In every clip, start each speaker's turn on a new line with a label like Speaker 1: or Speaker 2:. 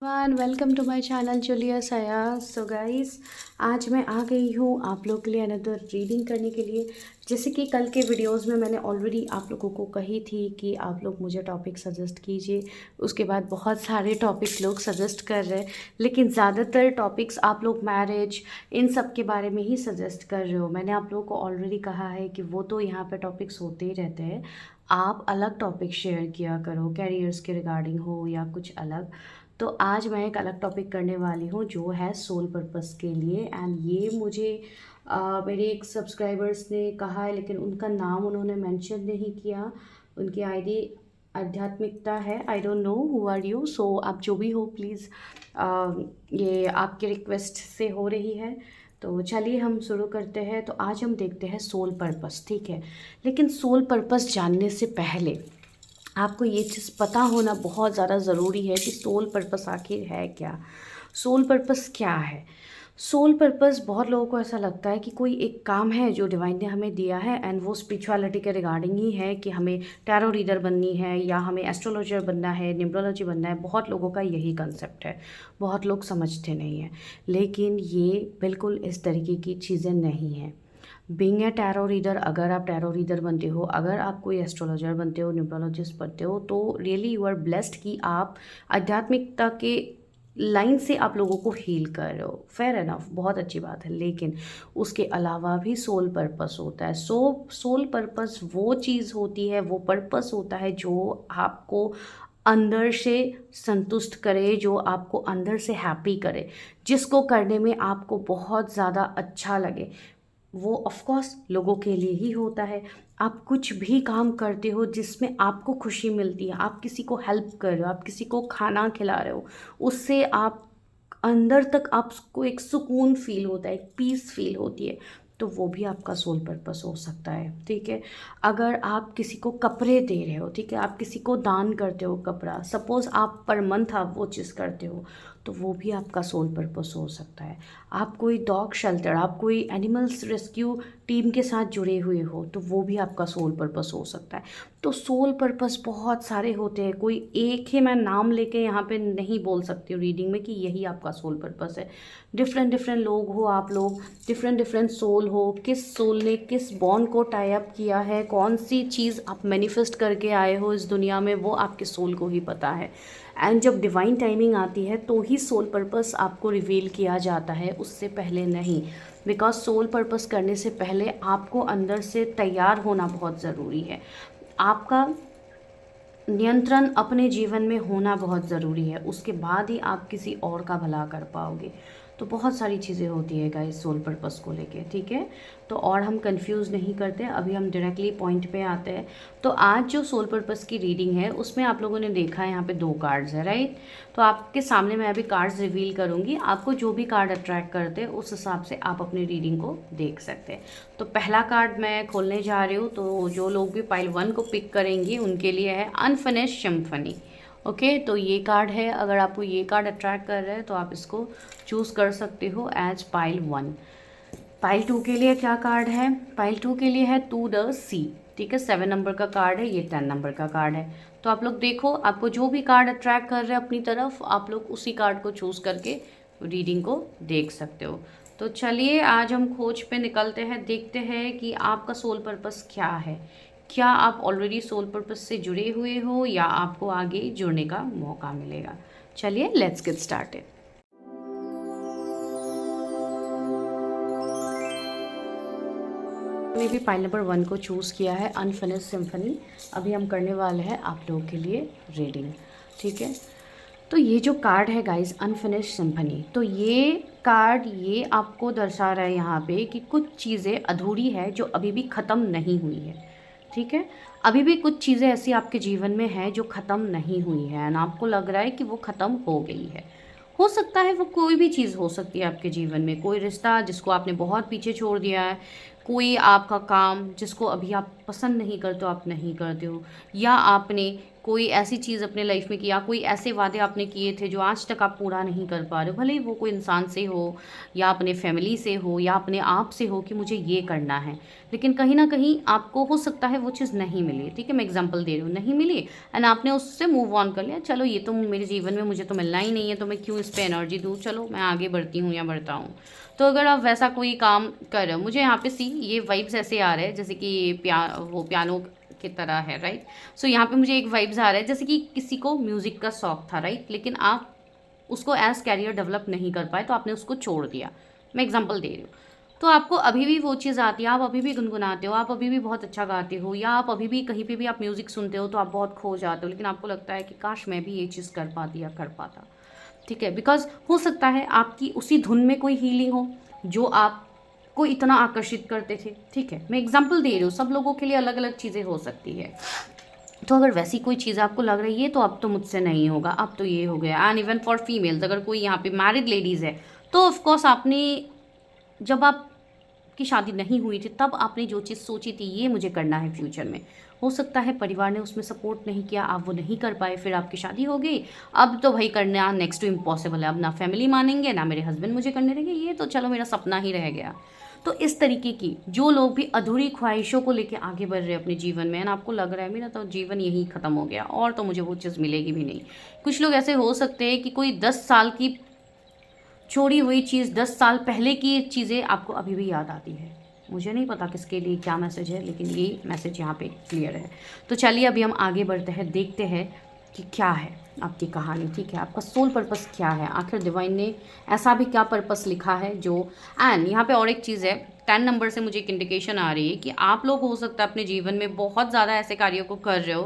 Speaker 1: One welcome to my channel Julius आया। So guys, आज मैं आ गई हूँ आप लोग के लिए अनदर रीडिंग करने के लिए। जैसे कि कल के वीडियोस में मैंने ऑलरेडी आप लोगों को कही थी कि आप लोग मुझे टॉपिक सजेस्ट कीजिए। उसके बाद बहुत सारे टॉपिक्स लोग सजेस्ट कर रहे हैं, लेकिन ज़्यादातर टॉपिक्स आप लोग मैरिज इन सब के बारे में ही सजेस्ट कर रहे हो। मैंने आप लोगों को ऑलरेडी कहा है कि वो तो यहाँ पर टॉपिक्स होते ही रहते हैं, आप अलग टॉपिक शेयर किया करो, कैरियर्स के रिगार्डिंग हो या कुछ अलग। तो आज मैं एक अलग टॉपिक करने वाली हूँ जो है सोल पर्पस के लिए। एंड ये मुझे मेरे एक सब्सक्राइबर्स ने कहा है, लेकिन उनका नाम उन्होंने मेंशन नहीं किया। उनकी आईडी आध्यात्मिकता है। I don't know who are you. So आप जो भी हो प्लीज़, ये आपके रिक्वेस्ट से हो रही है। तो चलिए हम शुरू करते हैं। तो आज हम देखते हैं सोल पर्पस, ठीक है। लेकिन सोल पर्पस जानने से पहले आपको ये चीज़ पता होना बहुत ज़्यादा ज़रूरी है कि सोल पर्पस आखिर है क्या। सोल पर्पस क्या है? सोल पर्पस बहुत लोगों को ऐसा लगता है कि कोई एक काम है जो डिवाइन ने हमें दिया है, एंड वो स्पिरिचुअलिटी के रिगार्डिंग ही है कि हमें टैरो रीडर बननी है या हमें एस्ट्रोलॉजर बनना है, न्यूमरोलॉजी बनना है। बहुत लोगों का यही कंसेप्ट है, बहुत लोग समझते नहीं हैं। लेकिन ये बिल्कुल इस तरीके की चीज़ें नहीं हैं। बीइंग ए टैरो रीडर, अगर आप टैरो रीडर बनते हो, अगर आप कोई एस्ट्रोलॉजर बनते हो, न्यूमरोलॉजिस्ट बनते हो, तो रियली यू आर ब्लेस्ड कि आप आध्यात्मिकता के लाइन से आप लोगों को हील कर रहे हो। फेयर एनफ, बहुत अच्छी बात है। लेकिन उसके अलावा भी सोल पर्पस होता है। सोल पर्पस वो चीज़ होती है, वो पर्पस होता है जो आपको अंदर से संतुष्ट करे, जो आपको अंदर से हैप्पी करे, जिसको करने में आपको बहुत ज़्यादा अच्छा लगे। वो ऑफ कोर्स लोगों के लिए ही होता है। आप कुछ भी काम करते हो जिसमें आपको खुशी मिलती है, आप किसी को हेल्प कर रहे हो, आप किसी को खाना खिला रहे हो, उससे आप अंदर तक आपको एक सुकून फील होता है, एक पीस फील होती है, तो वो भी आपका सोल पर्पस हो सकता है, ठीक है। अगर आप किसी को कपड़े दे रहे हो, ठीक है, आप किसी को दान करते हो कपड़ा, सपोज़ आप पर मंथ आप वो चीज़ करते हो, तो वो भी आपका सोल पर्पस हो सकता है। आप कोई डॉग शेल्टर, आप कोई एनिमल्स रेस्क्यू टीम के साथ जुड़े हुए हो, तो वो भी आपका सोल पर्पस हो सकता है। तो सोल पर्पस बहुत सारे होते हैं, कोई एक ही मैं नाम लेके यहाँ पे नहीं बोल सकती हूँ रीडिंग में कि यही आपका सोल पर्पस है। डिफरेंट डिफरेंट लोग हो आप लोग, डिफरेंट डिफरेंट सोल हो, किस सोल ने किस बॉन्ड को टाई अप किया है, कौन सी चीज़ आप मैनिफेस्ट करके आए हो इस दुनिया में, वो आपके सोल को ही पता है। एंड जब डिवाइन टाइमिंग आती है तो ही सोल पर्पस आपको रिवील किया जाता है, उससे पहले नहीं। बिकॉज सोल पर्पस करने से पहले आपको अंदर से तैयार होना बहुत ज़रूरी है। आपका नियंत्रण अपने जीवन में होना बहुत ज़रूरी है, उसके बाद ही आप किसी और का भला कर पाओगे। तो बहुत सारी चीज़ें होती है गाइस सोल पर्पस को लेके, ठीक है। तो और हम कंफ्यूज नहीं करते, अभी हम डायरेक्टली पॉइंट पे आते हैं। तो आज जो सोल पर्पस की रीडिंग है उसमें आप लोगों ने देखा है यहाँ पे 2 कार्ड्स है, राइट। तो आपके सामने मैं अभी कार्ड्स रिवील करूँगी, आपको जो भी कार्ड अट्रैक्ट करते हैं उस हिसाब से आप अपनी रीडिंग को देख सकते हैं। तो पहला कार्ड मैं खोलने जा रही हूँ, तो जो लोग भी पाइल 1 को पिक करेंगे उनके लिए है अनफिनिश्ड सिम्फनी। ओके, तो ये कार्ड है। अगर आपको ये कार्ड अट्रैक्ट कर रहा है तो आप इसको चूज़ कर सकते हो एज पाइल 1। पाइल 2 के लिए क्या कार्ड है? पाइल 2 के लिए है टू द सी, ठीक है। 7 नंबर का कार्ड है, ये 10 नंबर का कार्ड है। तो आप लोग देखो, आपको जो भी कार्ड अट्रैक्ट कर रहे हैं अपनी तरफ, आप लोग उसी कार्ड को चूज़ करके रीडिंग को देख सकते हो। तो चलिए आज हम खोज पे निकलते हैं, देखते हैं कि आपका सोल पर्पस क्या है। क्या आप ऑलरेडी सोल पर्पस से जुड़े हुए हो या आपको आगे जुड़ने का मौका मिलेगा। चलिए लेट्स गेट स्टार्टेड। मैंने भी पाइल नंबर 1 को चूज़ किया है, अनफिनिश्ड सिम्फनी। अभी हम करने वाले हैं आप लोगों के लिए रीडिंग, ठीक है। तो ये जो कार्ड है गाइस, अनफिनिश्ड सिम्फनी, तो ये कार्ड ये आपको दर्शा रहा है यहाँ पे कि कुछ चीज़ें अधूरी है जो अभी भी ख़त्म नहीं हुई है, ठीक है। अभी भी कुछ चीज़ें ऐसी आपके जीवन में हैं जो ख़त्म नहीं हुई है, एंड आपको लग रहा है कि वो ख़त्म हो गई है। हो सकता है वो कोई भी चीज़ हो सकती है आपके जीवन में, कोई रिश्ता जिसको आपने बहुत पीछे छोड़ दिया है, कोई आपका काम जिसको अभी आप पसंद नहीं करते हो, आप नहीं करते हो, या आपने कोई ऐसी चीज़ अपने लाइफ में किया, कोई ऐसे वादे आपने किए थे जो आज तक आप पूरा नहीं कर पा रहे हो, भले ही वो कोई इंसान से हो या अपने फैमिली से हो या अपने आप से हो कि मुझे ये करना है, लेकिन कहीं ना कहीं आपको हो सकता है वो चीज़ नहीं मिली। ठीक है, मैं एग्जांपल दे रही हूँ, नहीं मिली एंड आपने उससे मूव ऑन कर लिया, चलो ये तो मेरे जीवन में मुझे तो मिलना ही नहीं है, तो मैं क्यों इस पर एनर्जी दूँ, चलो मैं आगे बढ़ती हूँ या बढ़ता हूँ। तो अगर आप वैसा कोई काम कर रहे हो, मुझे यहाँ पे सी ये वाइब्स ऐसे आ रहे हैं जैसे कि वो पियानो की तरह है, राइट। सो यहाँ पे मुझे एक वाइब्स आ रहा है जैसे कि किसी को म्यूज़िक का शौक था, राइट, लेकिन आप उसको एज कैरियर डेवलप नहीं कर पाए तो आपने उसको छोड़ दिया। मैं एग्जांपल दे रही हूँ। तो आपको अभी भी वो चीज़ आती है, आप अभी भी गुनगुनाते हो, आप अभी भी बहुत अच्छा गाते हो, या आप अभी भी कहीं पे भी आप म्यूज़िक सुनते हो तो आप बहुत खो जाते हो, लेकिन आपको लगता है कि काश मैं भी ये चीज़ कर पाती या कर पाता। ठीक है, बिकॉज हो सकता है आपकी उसी धुन में कोई हीलिंग हो जो आपको इतना आकर्षित करते थे। ठीक है, मैं एग्जांपल दे रही हूँ, सब लोगों के लिए अलग अलग चीज़ें हो सकती है। तो अगर वैसी कोई चीज़ आपको लग रही है तो अब तो मुझसे नहीं होगा, अब तो ये हो गया। एंड इवन फॉर फीमेल्स, अगर कोई यहाँ पे मैरिड लेडीज़ है तो ऑफकोर्स आपने, जब आपकी शादी नहीं हुई थी तब आपने जो चीज़ सोची थी ये मुझे करना है फ्यूचर में, हो सकता है परिवार ने उसमें सपोर्ट नहीं किया, आप वो नहीं कर पाए, फिर आपकी शादी हो गई। अब तो भाई करना नेक्स्ट टू इम्पॉसिबल है, अब ना फैमिली मानेंगे ना मेरे हस्बैंड मुझे करने देंगे, ये तो चलो मेरा सपना ही रह गया। तो इस तरीके की जो लोग भी अधूरी ख्वाहिशों को लेके आगे बढ़ रहे हैं अपने जीवन में, ना आपको लग रहा है मेरा तो जीवन यही ख़त्म हो गया और तो मुझे वो चीज़ मिलेगी भी नहीं। कुछ लोग ऐसे हो सकते हैं कि कोई 10 साल की छोड़ी हुई चीज़, 10 साल पहले की चीज़ें आपको अभी भी याद आती है। मुझे नहीं पता किसके लिए क्या मैसेज है, लेकिन ये मैसेज यहाँ पे क्लियर है। तो चलिए अभी हम आगे बढ़ते हैं, देखते हैं कि क्या है आपकी कहानी। ठीक है, आपका सोल पर्पस क्या है, आखिर डिवाइन ने ऐसा भी क्या पर्पस लिखा है जो। एंड यहाँ पे और एक चीज़ है, 10 नंबर से मुझे एक इंडिकेशन आ रही है कि आप लोग हो सकता है अपने जीवन में बहुत ज़्यादा ऐसे कार्यों को कर रहे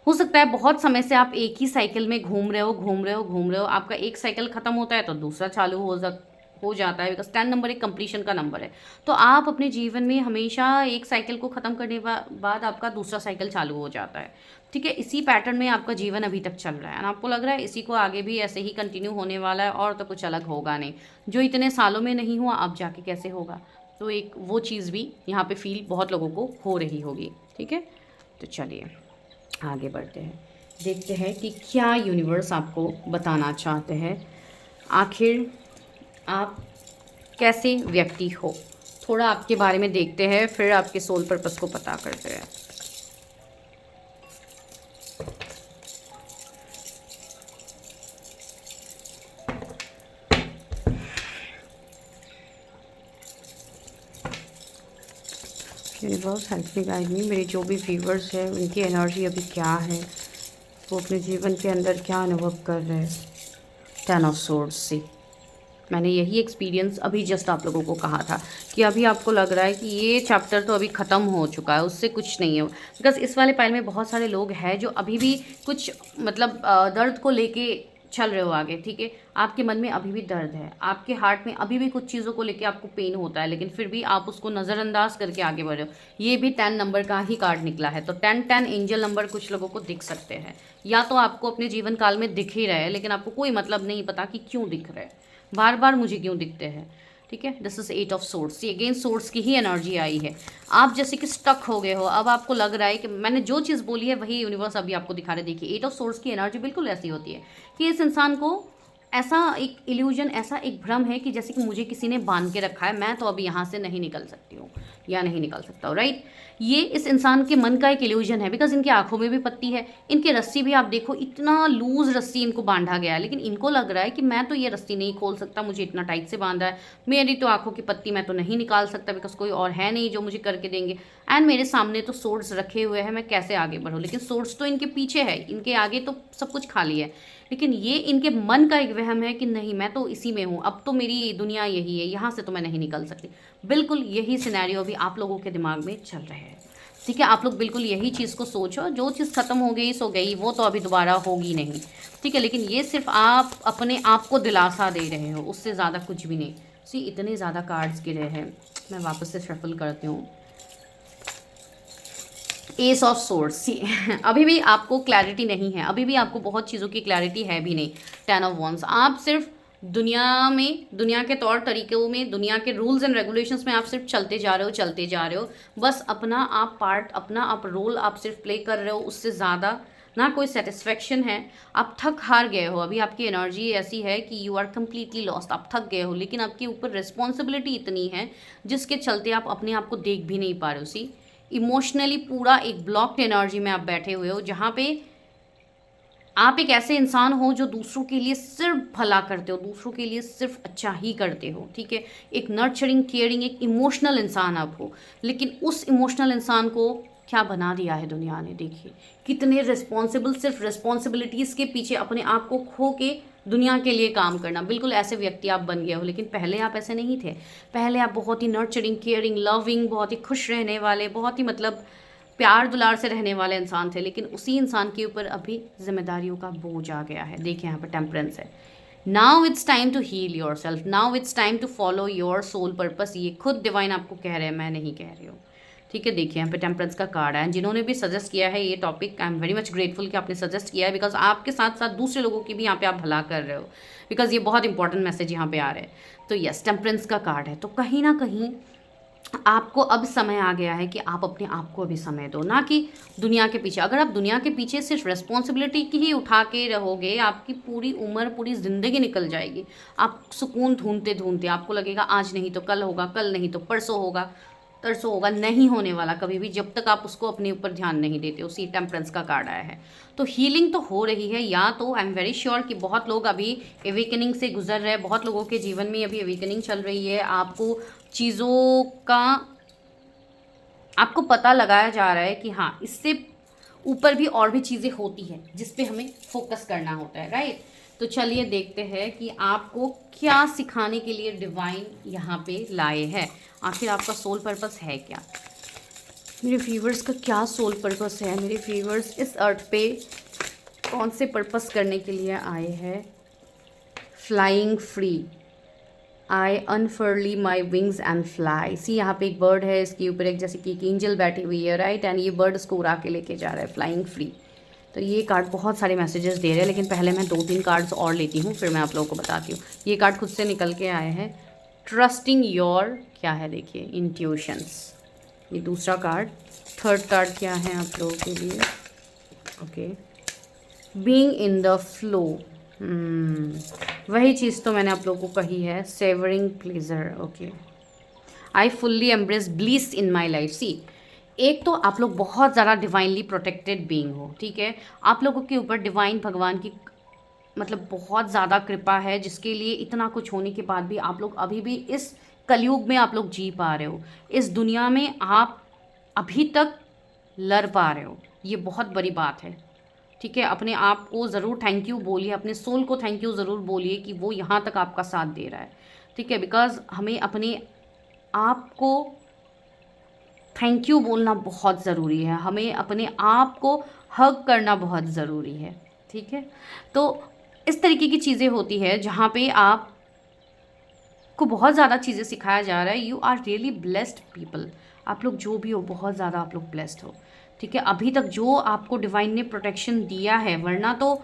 Speaker 1: हो सकता है बहुत समय से आप एक ही साइकिल में घूम रहे हो, घूम रहे हो, घूम रहे हो, आपका एक साइकिल खत्म होता है तो दूसरा चालू हो जाता है, बिकॉज 10 नंबर एक कंप्लीशन का नंबर है। तो आप अपने जीवन में हमेशा एक साइकिल को ख़त्म करने बाद आपका दूसरा साइकिल चालू हो जाता है। ठीक है, इसी पैटर्न में आपका जीवन अभी तक चल रहा है, और आपको लग रहा है इसी को आगे भी ऐसे ही कंटिन्यू होने वाला है और तो कुछ अलग होगा नहीं, जो इतने सालों में नहीं हुआ अब जाके कैसे होगा। तो एक वो चीज़ भी यहाँ पे फील बहुत लोगों को हो रही होगी। ठीक है, तो चलिए आगे बढ़ते हैं, देखते हैं कि क्या यूनिवर्स आपको बताना चाहते हैं, आखिर आप कैसे व्यक्ति हो। थोड़ा आपके बारे में देखते हैं, फिर आपके सोल पर्पस को पता करते हैं। Universe help me guide me, मेरे जो भी व्यूवर्स हैं उनकी एनर्जी अभी क्या है, वो अपने जीवन के अंदर क्या अनुभव कर रहे हैं। 10 ऑफ सोर्ड्स से मैंने यही एक्सपीरियंस अभी जस्ट आप लोगों को कहा था कि अभी आपको लग रहा है कि ये चैप्टर तो अभी ख़त्म हो चुका है, उससे कुछ नहीं है। बिकॉज इस वाले पाइल में बहुत सारे लोग हैं जो अभी भी कुछ मतलब दर्द को लेके चल रहे हो आगे। ठीक है, आपके मन में अभी भी दर्द है, आपके हार्ट में अभी भी कुछ चीज़ों को लेके आपको पेन होता है, लेकिन फिर भी आप उसको नज़रअंदाज करके आगे बढ़ रहे हो। ये भी 10 नंबर का ही कार्ड निकला है, तो 10 एंजल नंबर कुछ लोगों को दिख सकते हैं, या तो आपको अपने जीवन काल में दिख ही रहे हैं लेकिन आपको कोई मतलब नहीं पता कि क्यों दिख रहे हैं, बार बार मुझे क्यों दिखते हैं। ठीक है, दिस इज 8 ऑफ सोर्ड्स, ये अगेन सोर्ड्स की ही एनर्जी आई है। आप जैसे कि स्टक हो गए हो, अब आपको लग रहा है कि मैंने जो चीज़ बोली है वही यूनिवर्स अभी आपको दिखा रहे। देखिए 8 ऑफ सोर्ड्स की एनर्जी बिल्कुल ऐसी होती है कि इस इंसान को ऐसा एक इल्यूजन, ऐसा एक भ्रम है कि जैसे कि मुझे किसी ने बांध के रखा है, मैं तो अभी यहाँ से नहीं निकल सकती हूँ या नहीं निकल सकता हूँ, राइट। ये इस इंसान के मन का एक इल्यूजन है, बिकॉज इनकी आंखों में भी पत्ती है, इनकी रस्सी भी आप देखो इतना लूज रस्सी इनको बांधा गया है, लेकिन इनको लग रहा है कि मैं तो ये रस्सी नहीं खोल सकता, मुझे इतना टाइट से बांधा है, मेरी तो आंखों की पत्ती मैं तो नहीं निकाल सकता, बिकॉज कोई और है नहीं जो मुझे करके देंगे, एंड मेरे सामने तो सोर्ड्स रखे हुए हैं, मैं कैसे आगे बढ़ूँ। लेकिन सोर्ड्स तो इनके पीछे है, इनके आगे तो सब कुछ खाली है, लेकिन ये इनके मन का एक वहम है कि नहीं मैं तो इसी में हूँ, अब तो मेरी दुनिया यही है, यहाँ से तो मैं नहीं निकल सकती। बिल्कुल यही सिनेरियो भी आप लोगों के दिमाग में चल रहे हैं। ठीक है, आप लोग बिल्कुल यही चीज़ को सोचो, जो चीज़ ख़त्म हो गई सो गई, वो तो अभी दोबारा होगी नहीं। ठीक है, लेकिन ये सिर्फ आप अपने आप को दिलासा दे रहे हो, उससे ज़्यादा कुछ भी नहीं। सी इतने ज़्यादा कार्ड्स गिरे हैं, मैं वापस से शफल करती हूँ। एस ऑफ सोर्ड्स, सी अभी भी आपको क्लैरिटी नहीं है, अभी भी आपको बहुत चीज़ों की क्लैरिटी है भी नहीं। 10 ऑफ वंस, आप सिर्फ
Speaker 2: दुनिया में, दुनिया के तौर तरीक़ों में, दुनिया के रूल्स एंड रेगुलेशंस में आप सिर्फ चलते जा रहे हो, चलते जा रहे हो। बस अपना आप पार्ट, अपना आप रोल आप सिर्फ प्ले कर रहे हो, उससे ज़्यादा ना कोई सेटिस्फेक्शन है। आप थक हार गए हो, अभी आपकी एनर्जी ऐसी है कि यू आर कम्प्लीटली लॉस्ट, आप थक गए हो, लेकिन आपके ऊपर रिस्पॉन्सिबिलिटी इतनी है जिसके चलते आप अपने आप को देख भी नहीं पा रहे हो। सी, इमोशनली पूरा एक ब्लॉक्ड एनर्जी में आप बैठे हुए हो, जहाँ पे आप एक ऐसे इंसान हो जो दूसरों के लिए सिर्फ भला करते हो, दूसरों के लिए सिर्फ अच्छा ही करते हो, ठीक है। एक नर्चरिंग, केयरिंग, एक इमोशनल इंसान आप हो। लेकिन उस इमोशनल इंसान को क्या बना दिया है दुनिया ने, देखिए कितने रिस्पॉन्सिबल, सिर्फ रिस्पॉन्सिबिलिटीज़ के पीछे अपने आप को खो के दुनिया के लिए काम करना, बिल्कुल ऐसे व्यक्ति आप बन गए हो। लेकिन पहले आप ऐसे नहीं थे। पहले आप बहुत ही नर्चरिंग, केयरिंग, लविंग, बहुत ही खुश रहने वाले, बहुत ही मतलब प्यार दुलार से रहने वाले इंसान थे। लेकिन उसी इंसान के ऊपर अभी जिम्मेदारियों का बोझ आ गया है। देखिए यहाँ पर टेम्परेंस है। Now it's time to heal yourself, now it's time to follow your soul purpose. ये खुद डिवाइन आपको कह रहे हैं, मैं नहीं कह रही हूँ, ठीक है। देखिए यहाँ पे टेम्परेंस का कार्ड है। जिन्होंने भी सजेस्ट किया है ये topic, I am very much grateful कि आपने सजेस्ट किया है, बिकॉज आपके साथ साथ दूसरे लोगों की भी यहाँ पे आप भला कर रहे हो, बिकॉज ये बहुत इंपॉर्टेंट मैसेज यहाँ पे आ रहे हैं। तो यस, टेम्परेंस का कार्ड है। तो कहीं ना कहीं आपको अब समय आ गया है कि आप अपने आप को भी समय दो, ना कि दुनिया के पीछे। अगर आप दुनिया के पीछे सिर्फ रिस्पॉन्सिबिलिटी की ही उठा के रहोगे, आपकी पूरी उम्र, पूरी ज़िंदगी निकल जाएगी। आप सुकून ढूंढते ढूंढते, आपको लगेगा आज नहीं तो कल होगा, कल नहीं तो परसों होगा, तरसों होगा। नहीं होने वाला कभी भी, जब तक आप उसको अपने ऊपर ध्यान नहीं देते। उसी टेम्परेंस का कार्ड आया है। तो हीलिंग तो हो रही है, या तो आई एम वेरी श्योर कि बहुत लोग अभी एवेकनिंग से गुजर रहे हैं, बहुत लोगों के जीवन में अभी एवेकनिंग चल रही है। आपको चीज़ों का, आपको पता लगाया जा रहा है कि हाँ, इससे ऊपर भी और भी चीज़ें होती हैं जिस पे हमें फोकस करना होता है, राइट। तो चलिए देखते हैं कि आपको क्या सिखाने के लिए डिवाइन यहाँ पे लाए हैं। आखिर आपका सोल पर्पस है क्या? मेरे व्यूवर्स का क्या सोल पर्पस है? मेरे व्यूवर्स इस अर्थ पे कौन से पर्पस करने के लिए आए हैं? Flying free, I unfurl my wings and fly. See, यहाँ पे एक बर्ड है, इसके ऊपर एक जैसे कि एक एंजल बैठी हुई है, राइट। एंड ये बर्ड इसको उड़ा के लेके जा रहा है, फ्लाइंग फ्री। तो ये कार्ड बहुत सारे मैसेजेस दे रहे हैं, लेकिन पहले मैं 2-3 कार्ड्स और लेती हूँ, फिर मैं आप लोगों को बताती हूँ। ये कार्ड खुद से निकल के आए हैं। ट्रस्टिंग योर, क्या है देखिए, इंट्यूशंस। ये दूसरा कार्ड। थर्ड कार्ड क्या है आप लोगों के लिए? Okay, being in the flow. वही चीज़ तो मैंने आप लोगों को कही है, savouring pleasure. Okay, I fully embrace bliss in my life. See, एक तो आप लोग बहुत ज़्यादा डिवाइनली प्रोटेक्टेड बीइंग हो, ठीक है। आप लोगों के ऊपर डिवाइन भगवान की मतलब बहुत ज़्यादा कृपा है, जिसके लिए इतना कुछ होने के बाद भी आप लोग अभी भी इस कलयुग में आप लोग जी पा रहे हो। इस दुनिया में आप अभी तक लड़ पा रहे हो, ये बहुत बड़ी बात है, ठीक है। अपने आप को ज़रूर थैंक यू बोलिए, अपने सोल को थैंक यू ज़रूर बोलिए कि वो यहाँ तक आपका साथ दे रहा है, ठीक है। बिकॉज़ हमें अपने आप को थैंक यू बोलना बहुत ज़रूरी है, हमें अपने आप को हग करना बहुत ज़रूरी है, ठीक है। तो इस तरीके की चीज़ें होती है जहाँ पे आप को बहुत ज़्यादा चीज़ें सिखाया जा रहा है। You are really blessed people. आप लोग जो भी हो, बहुत ज़्यादा आप लोग ब्लेस्ड हो, ठीक है। अभी तक जो आपको डिवाइन ने प्रोटेक्शन दिया है, वरना तो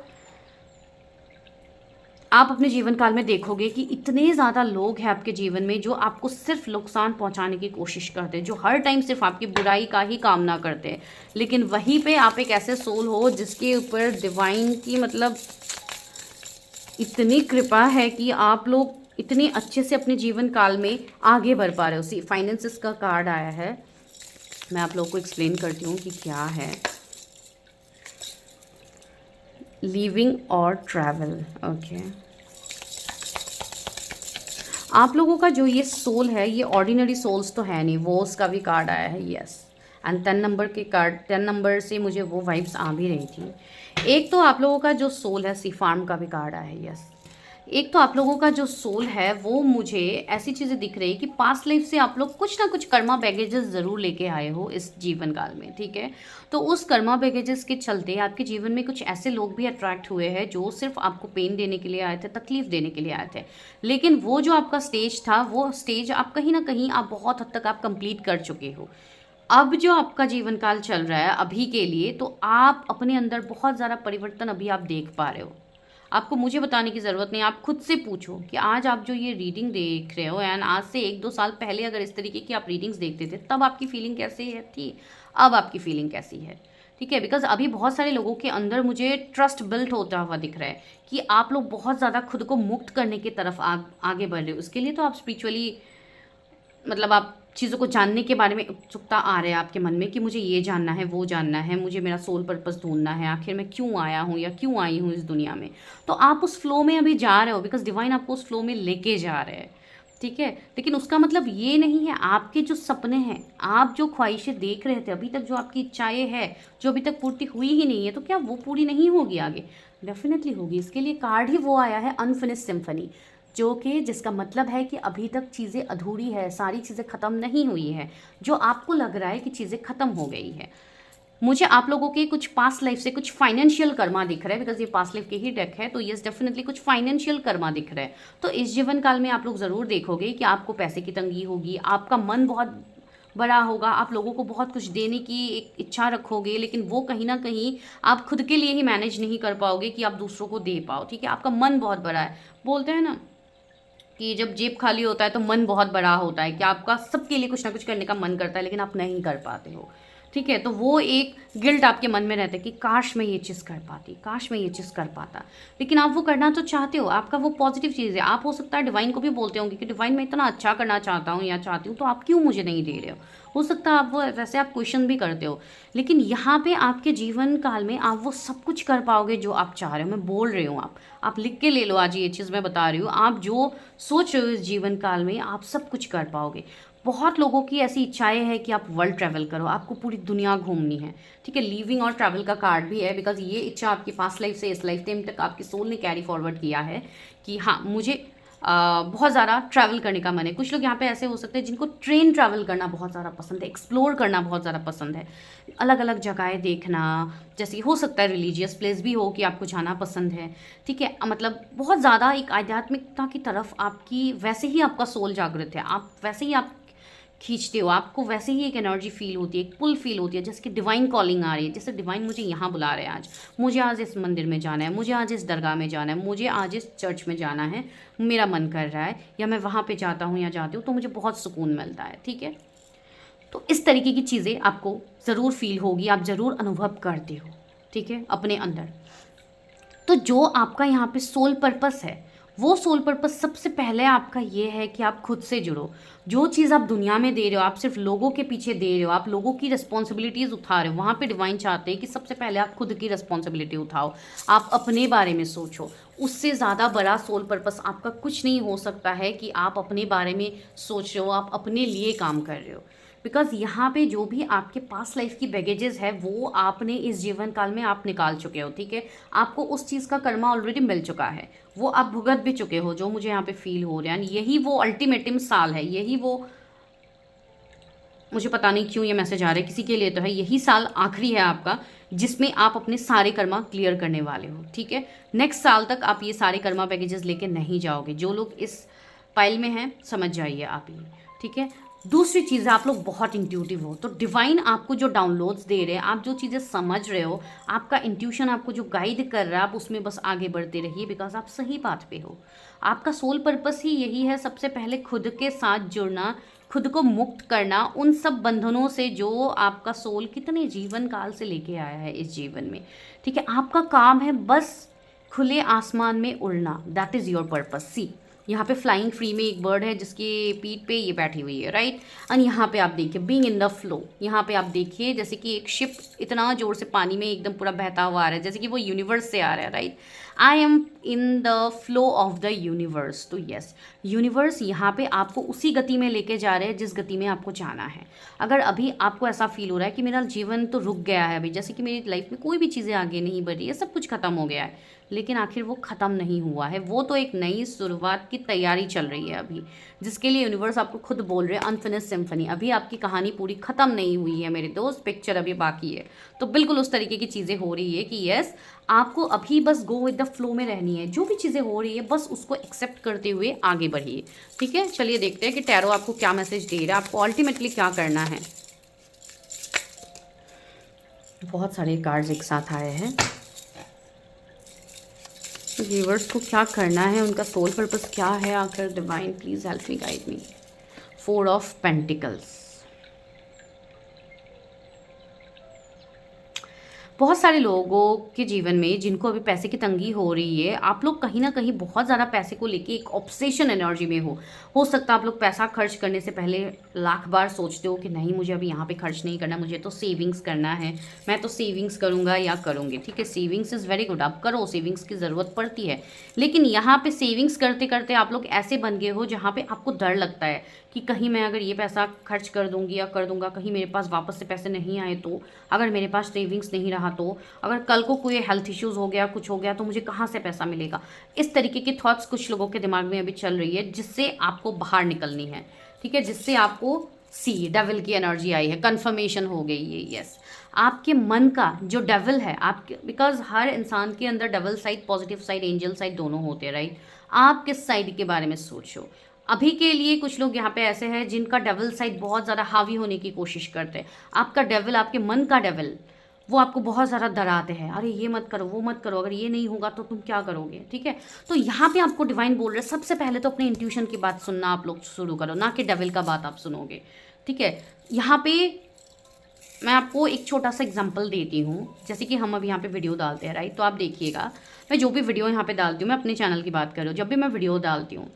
Speaker 2: आप अपने जीवन काल में देखोगे कि इतने ज़्यादा लोग हैं आपके जीवन में जो आपको सिर्फ नुकसान पहुंचाने की कोशिश करते हैं, जो हर टाइम सिर्फ आपकी बुराई का ही कामना करते हैं। लेकिन वहीं पे आप एक ऐसे सोल हो जिसके ऊपर डिवाइन की मतलब इतनी कृपा है कि आप लोग इतने अच्छे से अपने जीवन काल में आगे बढ़ पा रहे हो। सी, फाइनेंसिस का कार्ड आया है, मैं आप लोगों को एक्सप्लेन करती हूँ कि क्या है। लिविंग और ट्रैवल। ओके, आप लोगों का जो ये सोल है, ये ऑर्डिनरी सोल्स तो है नहीं, वो उसका भी कार्ड आया है, यस। एंड 10 नंबर के कार्ड, 10 नंबर से मुझे वो वाइब्स आ भी रही थी। एक तो आप लोगों का जो सोल है, सी फार्म का भी कार्ड आया है, यस। एक तो आप लोगों का जो सोल है वो मुझे ऐसी चीज़ें दिख रही है कि पास्ट लाइफ से आप लोग कुछ ना कुछ कर्मा बैगेजेस ज़रूर लेके आए हो इस जीवन काल में, ठीक है। तो उस कर्मा बैगेजेस के चलते आपके जीवन में कुछ ऐसे लोग भी अट्रैक्ट हुए हैं जो सिर्फ आपको पेन देने के लिए आए थे, तकलीफ देने के लिए आए थे। लेकिन वो जो आपका स्टेज था, वो स्टेज आप कहीं ना कहीं आप बहुत हद तक आप कंप्लीट कर चुके हो। अब जो आपका जीवन काल चल रहा है अभी के लिए, तो आप अपने अंदर बहुत ज़्यादा परिवर्तन अभी आप देख पा रहे हो। आपको मुझे बताने की ज़रूरत नहीं, आप खुद से पूछो कि आज आप जो ये रीडिंग देख रहे हो एंड आज से 1-2 साल पहले अगर इस तरीके की आप रीडिंग्स देखते थे तब आपकी फीलिंग कैसी है थी, अब आपकी फीलिंग कैसी है, ठीक है। बिकॉज अभी बहुत सारे लोगों के अंदर मुझे ट्रस्ट बिल्ट होता हुआ दिख रहा है कि आप लोग बहुत ज़्यादा खुद को मुक्त करने की तरफ आगे बढ़ रहे हो। उसके लिए तो आप स्पिरिचुअली मतलब आप चीज़ों को जानने के बारे में उत्सुकता आ रहा है आपके मन में कि मुझे ये जानना है, वो जानना है, मुझे मेरा सोल पर्पस ढूंढना है, आखिर मैं क्यों आया हूँ या क्यों आई हूँ इस दुनिया में। तो आप उस फ्लो में अभी जा रहे हो बिकॉज डिवाइन आपको उस फ्लो में लेके जा रहे हैं, ठीक है। लेकिन उसका मतलब ये नहीं है आपके जो सपने हैं, आप जो ख्वाहिशें देख रहे थे अभी तक, जो आपकी इच्छाएं हैं जो अभी तक पूर्ति हुई ही नहीं है, तो क्या वो पूरी नहीं होगी आगे? डेफिनेटली होगी। इसके लिए कार्ड ही वो आया है अनफिनिश्ड सिम्फनी, जो कि जिसका मतलब है कि अभी तक चीज़ें अधूरी है, सारी चीज़ें ख़त्म नहीं हुई है। जो आपको लग रहा है कि चीज़ें ख़त्म हो गई है, मुझे आप लोगों के कुछ पास्ट लाइफ से कुछ फाइनेंशियल कर्मा दिख रहा है बिकॉज ये पास्ट लाइफ के ही डेक है, तो यस डेफिनेटली कुछ फाइनेंशियल कर्मा दिख रहा है। तो इस जीवन काल में आप लोग ज़रूर देखोगे कि आपको पैसे की तंगी होगी, आपका मन बहुत बड़ा होगा, आप लोगों को बहुत कुछ देने की एक इच्छा रखोगे, लेकिन वो कहीं ना कहीं आप खुद के लिए ही मैनेज नहीं कर पाओगे कि आप दूसरों को दे पाओ, ठीक है। आपका मन बहुत बड़ा है, बोलते हैं ना कि जब जेब खाली होता है तो मन बहुत बड़ा होता है, कि आपका सबके लिए कुछ ना कुछ करने का मन करता है लेकिन आप नहीं कर पाते हो, ठीक है। तो वो एक गिल्ट आपके मन में रहता है कि काश मैं ये चीज़ कर पाती, काश मैं ये चीज़ कर पाता, लेकिन आप वो करना तो चाहते हो, आपका वो पॉजिटिव चीज़ है। आप हो सकता है डिवाइन को भी बोलते होंगे कि डिवाइन मैं इतना अच्छा करना चाहता हूँ या चाहती हूँ, तो आप क्यों मुझे नहीं दे रहे हो सकता है आप वो वैसे आप क्वेश्चन भी करते हो। लेकिन यहाँ पे आपके जीवन काल में आप वो सब कुछ कर पाओगे जो आप चाह रहे हो। मैं बोल रही हूँ, आप लिख के ले लो, आज ये चीज़ मैं बता रही हूँ, आप जो सोच रहे हो इस जीवन काल में आप सब कुछ कर पाओगे। बहुत लोगों की ऐसी इच्छाएं हैं कि आप वर्ल्ड ट्रैवल करो, आपको पूरी दुनिया घूमनी है, ठीक है। लिविंग और ट्रैवल का कार्ड भी है बिकॉज ये इच्छा आपकी पास्ट लाइफ से इस लाइफ टाइम तक आपकी सोल ने कैरी फॉरवर्ड किया है कि हाँ मुझे बहुत ज़्यादा ट्रैवल करने का मन है। कुछ लोग यहाँ पे ऐसे हो सकते हैं जिनको ट्रेन ट्रैवल करना बहुत ज़्यादा पसंद है, एक्सप्लोर करना बहुत ज़्यादा पसंद है, अलग अलग जगहें देखना, जैसे हो सकता है रिलीजियस प्लेस भी हो कि आपको जाना पसंद है, ठीक है। मतलब बहुत ज़्यादा एक आध्यात्मिकता की तरफ आपकी वैसे ही आपका सोल जागृत है, आप वैसे ही आप खींचते हो, आपको वैसे ही एक एनर्जी फील होती है, एक पुल फील होती है, जैसे कि डिवाइन कॉलिंग आ रही है, जैसे डिवाइन मुझे यहाँ बुला रहे हैं, आज मुझे आज इस मंदिर में जाना है, मुझे आज इस दरगाह में जाना है, मुझे आज इस चर्च में जाना है, मेरा मन कर रहा है, या मैं वहाँ पे जाता हूँ या जाती हूँ तो मुझे बहुत सुकून मिलता है, ठीक है। तो इस तरीके की चीज़ें आपको ज़रूर फील होगी, आप ज़रूर अनुभव करते हो, ठीक है, अपने अंदर। तो जो आपका यहाँ पे सोल पर्पस है, वो सोल पर्पस सबसे पहले आपका ये है कि आप खुद से जुड़ो। जो चीज़ आप दुनिया में दे रहे हो, आप सिर्फ लोगों के पीछे दे रहे हो, आप लोगों की रिस्पॉन्सिबिलिटीज़ उठा रहे हो, वहाँ पे डिवाइन चाहते हैं कि सबसे पहले आप खुद की रिस्पॉन्सिबिलिटी उठाओ, आप अपने बारे में सोचो। उससे ज़्यादा बड़ा सोल पर्पस आपका कुछ नहीं हो सकता है कि आप अपने बारे में सोच रहे हो, आप अपने लिए काम कर रहे हो। बिकॉज यहाँ पे जो भी आपके पास लाइफ की बैगेजेस है वो आपने इस जीवन काल में आप निकाल चुके हो, ठीक है। आपको उस चीज़ का कर्मा ऑलरेडी मिल चुका है, वो आप भुगत भी चुके हो, जो मुझे यहाँ पे फील हो रहा है। यही वो अल्टीमेटम साल है, यही वो, मुझे पता नहीं क्यों ये मैसेज आ रहा है, किसी के लिए तो है, यही साल आखिरी है आपका जिसमें आप अपने सारे कर्मा क्लियर करने वाले हो, ठीक है। नेक्स्ट साल तक आप ये सारे कर्मा पैकेजेस लेके नहीं जाओगे। जो लोग इस पाइल में हैं समझ जाइए आप ये, ठीक है। दूसरी चीज़ है, आप लोग बहुत इंट्यूटिव हो, तो डिवाइन आपको जो डाउनलोड्स दे रहे हैं, आप जो चीज़ें समझ रहे हो, आपका इंट्यूशन आपको जो गाइड कर रहा है, आप उसमें बस आगे बढ़ते रहिए बिकॉज आप सही बात पे हो। आपका सोल पर्पस ही यही है, सबसे पहले खुद के साथ जुड़ना, खुद को मुक्त करना उन सब बंधनों से जो आपका सोल कितने जीवन काल से लेके आया है इस जीवन में, ठीक है। आपका काम है बस खुले आसमान में उड़ना, दैट इज़ योर पर्पस। सी यहाँ पे फ्लाइंग फ्री में एक बर्ड है जिसकी पीठ पे ये बैठी हुई है, राइट। एंड यहाँ पे आप देखिए बीइंग इन द फ्लो, यहाँ पे आप देखिए जैसे कि एक शिप इतना जोर से पानी में एकदम पूरा बहता हुआ आ रहा है, जैसे कि वो यूनिवर्स से आ रहा है, right. I am in the flow of the universe. तो यस, यूनिवर्स यहाँ पे आपको उसी गति में लेके जा रहे हैं जिस गति में आपको जाना है। अगर अभी आपको ऐसा फील हो रहा है कि मेरा जीवन तो रुक गया है अभी, जैसे कि मेरी लाइफ में कोई भी चीज़ें आगे नहीं बढ़ रही है, सब कुछ खत्म हो गया है, लेकिन आखिर वो ख़त्म नहीं हुआ है, वो तो एक नई शुरुआत की तैयारी चल रही है अभी, जिसके लिए यूनिवर्स आपको खुद बोल रहे हैं अनफिनिश्ड सिम्फनी, अभी आपकी कहानी पूरी ख़त्म नहीं हुई है मेरे दोस्त, पिक्चर अभी बाकी है। तो बिल्कुल उस तरीके की चीज़ें हो रही है कि यस, आपको अभी बस गो विद द फ्लो में रहनी है, जो भी चीज़ें हो रही है बस उसको एक्सेप्ट करते हुए आगे बढ़िए, ठीक है। चलिए देखते हैं कि टैरो आपको क्या मैसेज दे रहा है, आपको अल्टीमेटली क्या करना है। बहुत सारे कार्ड्स एक साथ आए हैं। व्यूवर्स को क्या करना है, उनका सोल पर्पस क्या है आखिर। Divine please help me, guide me. 4 of pentacles. बहुत सारे लोगों के जीवन में जिनको अभी पैसे की तंगी हो रही है, आप लोग कहीं ना कहीं बहुत ज़्यादा पैसे को लेके एक ऑब्सेशन एनर्जी में हो सकता है आप लोग पैसा खर्च करने से पहले लाख बार सोचते हो कि नहीं, मुझे अभी यहाँ पे खर्च नहीं करना, मुझे तो सेविंग्स करना है, मैं तो सेविंग्स करूँगा या करूँगी। ठीक है, सेविंग्स इज़ वेरी गुड, आप करो, सेविंग्स की ज़रूरत पड़ती है। लेकिन यहाँ पे सेविंग्स करते करते आप लोग ऐसे बन गए हो जहाँ पे आपको डर लगता है कि कहीं मैं अगर ये पैसा खर्च कर दूंगी या कर दूंगा, कहीं मेरे पास वापस से पैसे नहीं आए तो, अगर मेरे पास सेविंग्स नहीं रहा तो, अगर कल को कोई हेल्थ इश्यूज़ हो गया, कुछ हो गया, तो मुझे कहाँ से पैसा मिलेगा। इस तरीके की थॉट्स कुछ लोगों के दिमाग में अभी चल रही है, जिससे आपको बाहर निकलनी है। ठीक है, जिससे आपको डेविल की एनर्जी आई है, कन्फर्मेशन हो गई है। यस, आपके मन का जो डेविल है आपके, बिकॉज हर इंसान के अंदर devil side, positive side, angel side दोनों होते हैं, राइट। आप किस साइड के बारे में सोचो। अभी के लिए कुछ लोग यहाँ पे ऐसे हैं जिनका डेविल साइड बहुत ज़्यादा हावी होने की कोशिश करते हैं। आपका डेविल, आपके मन का डेविल, वो आपको बहुत ज़्यादा डराते हैं, अरे ये मत करो, वो मत करो, अगर ये नहीं होगा तो तुम क्या करोगे। ठीक है, तो यहाँ पे आपको डिवाइन बोल रहे हैं सबसे पहले तो अपने इंट्यूशन की बात सुनना आप लोग शुरू करो, ना कि डेविल का बात आप सुनोगे। ठीक है, यहाँ पे मैं आपको एक छोटा सा एग्जांपल देती हूँ। जैसे कि हम अब यहाँ पे वीडियो डालते हैं, राइट, तो आप देखिएगा, मैं जो भी वीडियो यहाँ पे डालती हूँ, मैं अपने चैनल की बात कर रही हूँ, जब भी मैं वीडियो डालती हूँ,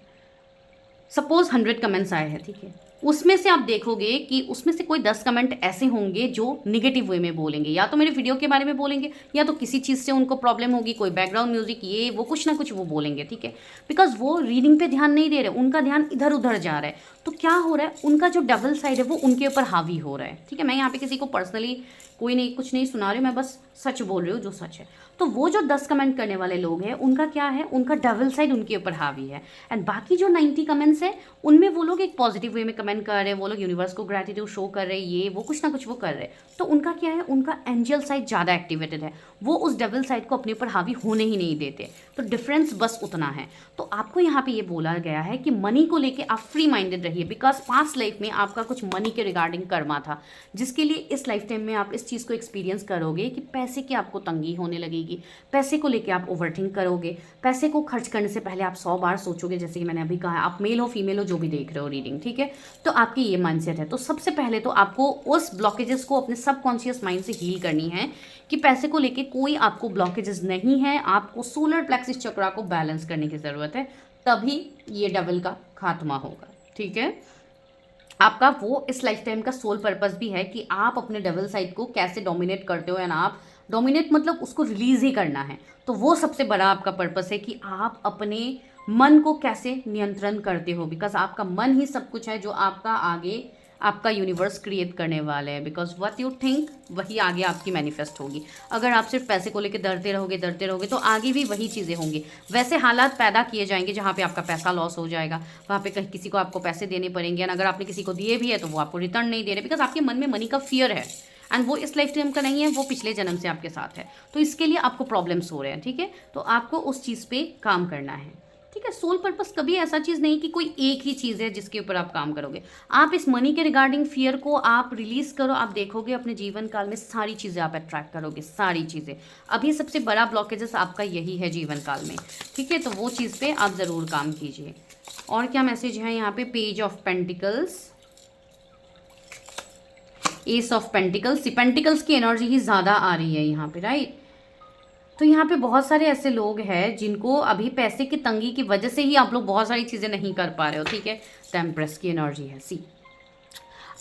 Speaker 2: सपोज 100 कमेंट्स आए हैं, ठीक है, उसमें से आप देखोगे कि उसमें से कोई 10 कमेंट ऐसे होंगे जो निगेटिव वे में बोलेंगे, या तो मेरे वीडियो के बारे में बोलेंगे, या तो किसी चीज़ से उनको प्रॉब्लम होगी, कोई बैकग्राउंड म्यूजिक, ये वो कुछ ना कुछ वो बोलेंगे। ठीक है, बिकॉज वो रीडिंग पे ध्यान नहीं दे रहे, उनका ध्यान इधर उधर जा रहा है। तो क्या हो रहा है, उनका जो डबल साइड है वो उनके ऊपर हावी हो रहा है। ठीक है, मैं यहाँ पे किसी को पर्सनली कोई नहीं, कुछ नहीं सुना रही हूँ, मैं बस सच बोल रही हूँ जो सच है। तो वो जो 10 कमेंट करने वाले लोग हैं, उनका क्या है, उनका डबल साइड उनके ऊपर हावी है। एंड बाकी जो 90 कमेंट्स है, उनमें वो लोग एक पॉजिटिव वे में कमेंट कर रहे हैं, वो लोग यूनिवर्स को ग्रेटिट्यूड शो कर रहे हैं, ये वो कुछ ना कुछ वो कर रहे हैं। तो उनका क्या है, उनका एंजल साइड ज़्यादा एक्टिवेटेड है, वो उस डबल साइड को अपने ऊपर हावी होने ही नहीं देते। तो डिफरेंस बस उतना है। तो आपको यहाँ पे ये बोला गया है कि मनी को लेके आप फ्री माइंडेड रहिए, बिकॉज पास्ट लाइफ में आपका कुछ मनी के रिगार्डिंग कर्मा था, जिसके लिए इस लाइफ टाइम में आप इस चीज़ को एक्सपीरियंस करोगे कि पैसे की आपको तंगी होने लगेगी, पैसे को लेके आप ओवरथिंक करोगे, पैसे को खर्च करने से पहले आप 100 बार सोचोगे। जैसे कि मैंने अभी कहा, आप मेल हो फीमेल हो जो भी देख रहे हो रीडिंग, ठीक है, तो आपकी ये माइंडसेट है। तो सबसे पहले तो आपको उस ब्लॉकेजेस को अपने सबकॉन्शियस माइंड से हील करनी है कि पैसे को लेके कोई आपको ब्लॉकेजेस नहीं है, आपको सोलर प्लेक्सिस चक्रा को बैलेंस करने की ज़रूरत है, तभी ये डबल का खात्मा होगा। ठीक है, आपका वो इस लाइफ टाइम का सोल पर्पस भी है कि आप अपने डबल साइड को कैसे डोमिनेट करते हो, एंड आप डोमिनेट मतलब उसको रिलीज ही करना है। तो वो सबसे बड़ा आपका पर्पस है कि आप अपने मन को कैसे नियंत्रण करते हो, बिकॉज आपका मन ही सब कुछ है जो आपका आगे आपका यूनिवर्स क्रिएट करने वाले हैं। बिकॉज व्हाट यू थिंक वही आगे आपकी मैनिफेस्ट होगी। अगर आप सिर्फ पैसे को लेकर डरते रहोगे तो आगे भी वही चीज़ें होंगी। वैसे हालात पैदा किए जाएंगे जहाँ पे आपका पैसा लॉस हो जाएगा, वहाँ पे कहीं किसी को आपको पैसे देने पड़ेंगे, और अगर आपने किसी को दिए भी है तो वो आपको रिटर्न नहीं दे रहे, बिकॉज आपके मन में मनी का फियर है, एंड वो इस लाइफ टाइम का नहीं है, वो पिछले जन्म से आपके साथ है। तो इसके लिए आपको प्रॉब्लम्स हो रहे हैं। ठीक है, तो आपको उस चीज़ पे काम करना है। ठीक है, सोल पर्पस कभी ऐसा चीज़ नहीं कि कोई एक ही चीज़ है जिसके ऊपर आप काम करोगे। आप इस मनी के रिगार्डिंग फियर को आप रिलीज करो, आप देखोगे अपने जीवन काल में सारी चीज़ें आप अट्रैक्ट करोगे, सारी चीज़ें। अभी सबसे बड़ा ब्लॉकेजेस आपका यही है जीवन काल में। ठीक है, तो वो चीज़ पे आप ज़रूर काम कीजिए। और क्या मैसेज है यहाँ पे, page of pentacles, S of pentacles. Pentacles की एनर्जी ही ज़्यादा आ रही है यहाँ पे, राइट। तो यहाँ पे बहुत सारे ऐसे लोग हैं जिनको अभी पैसे की तंगी की वजह से ही आप लोग बहुत सारी चीज़ें नहीं कर पा रहे हो। ठीक है, टेम्परेस की एनर्जी है। सी,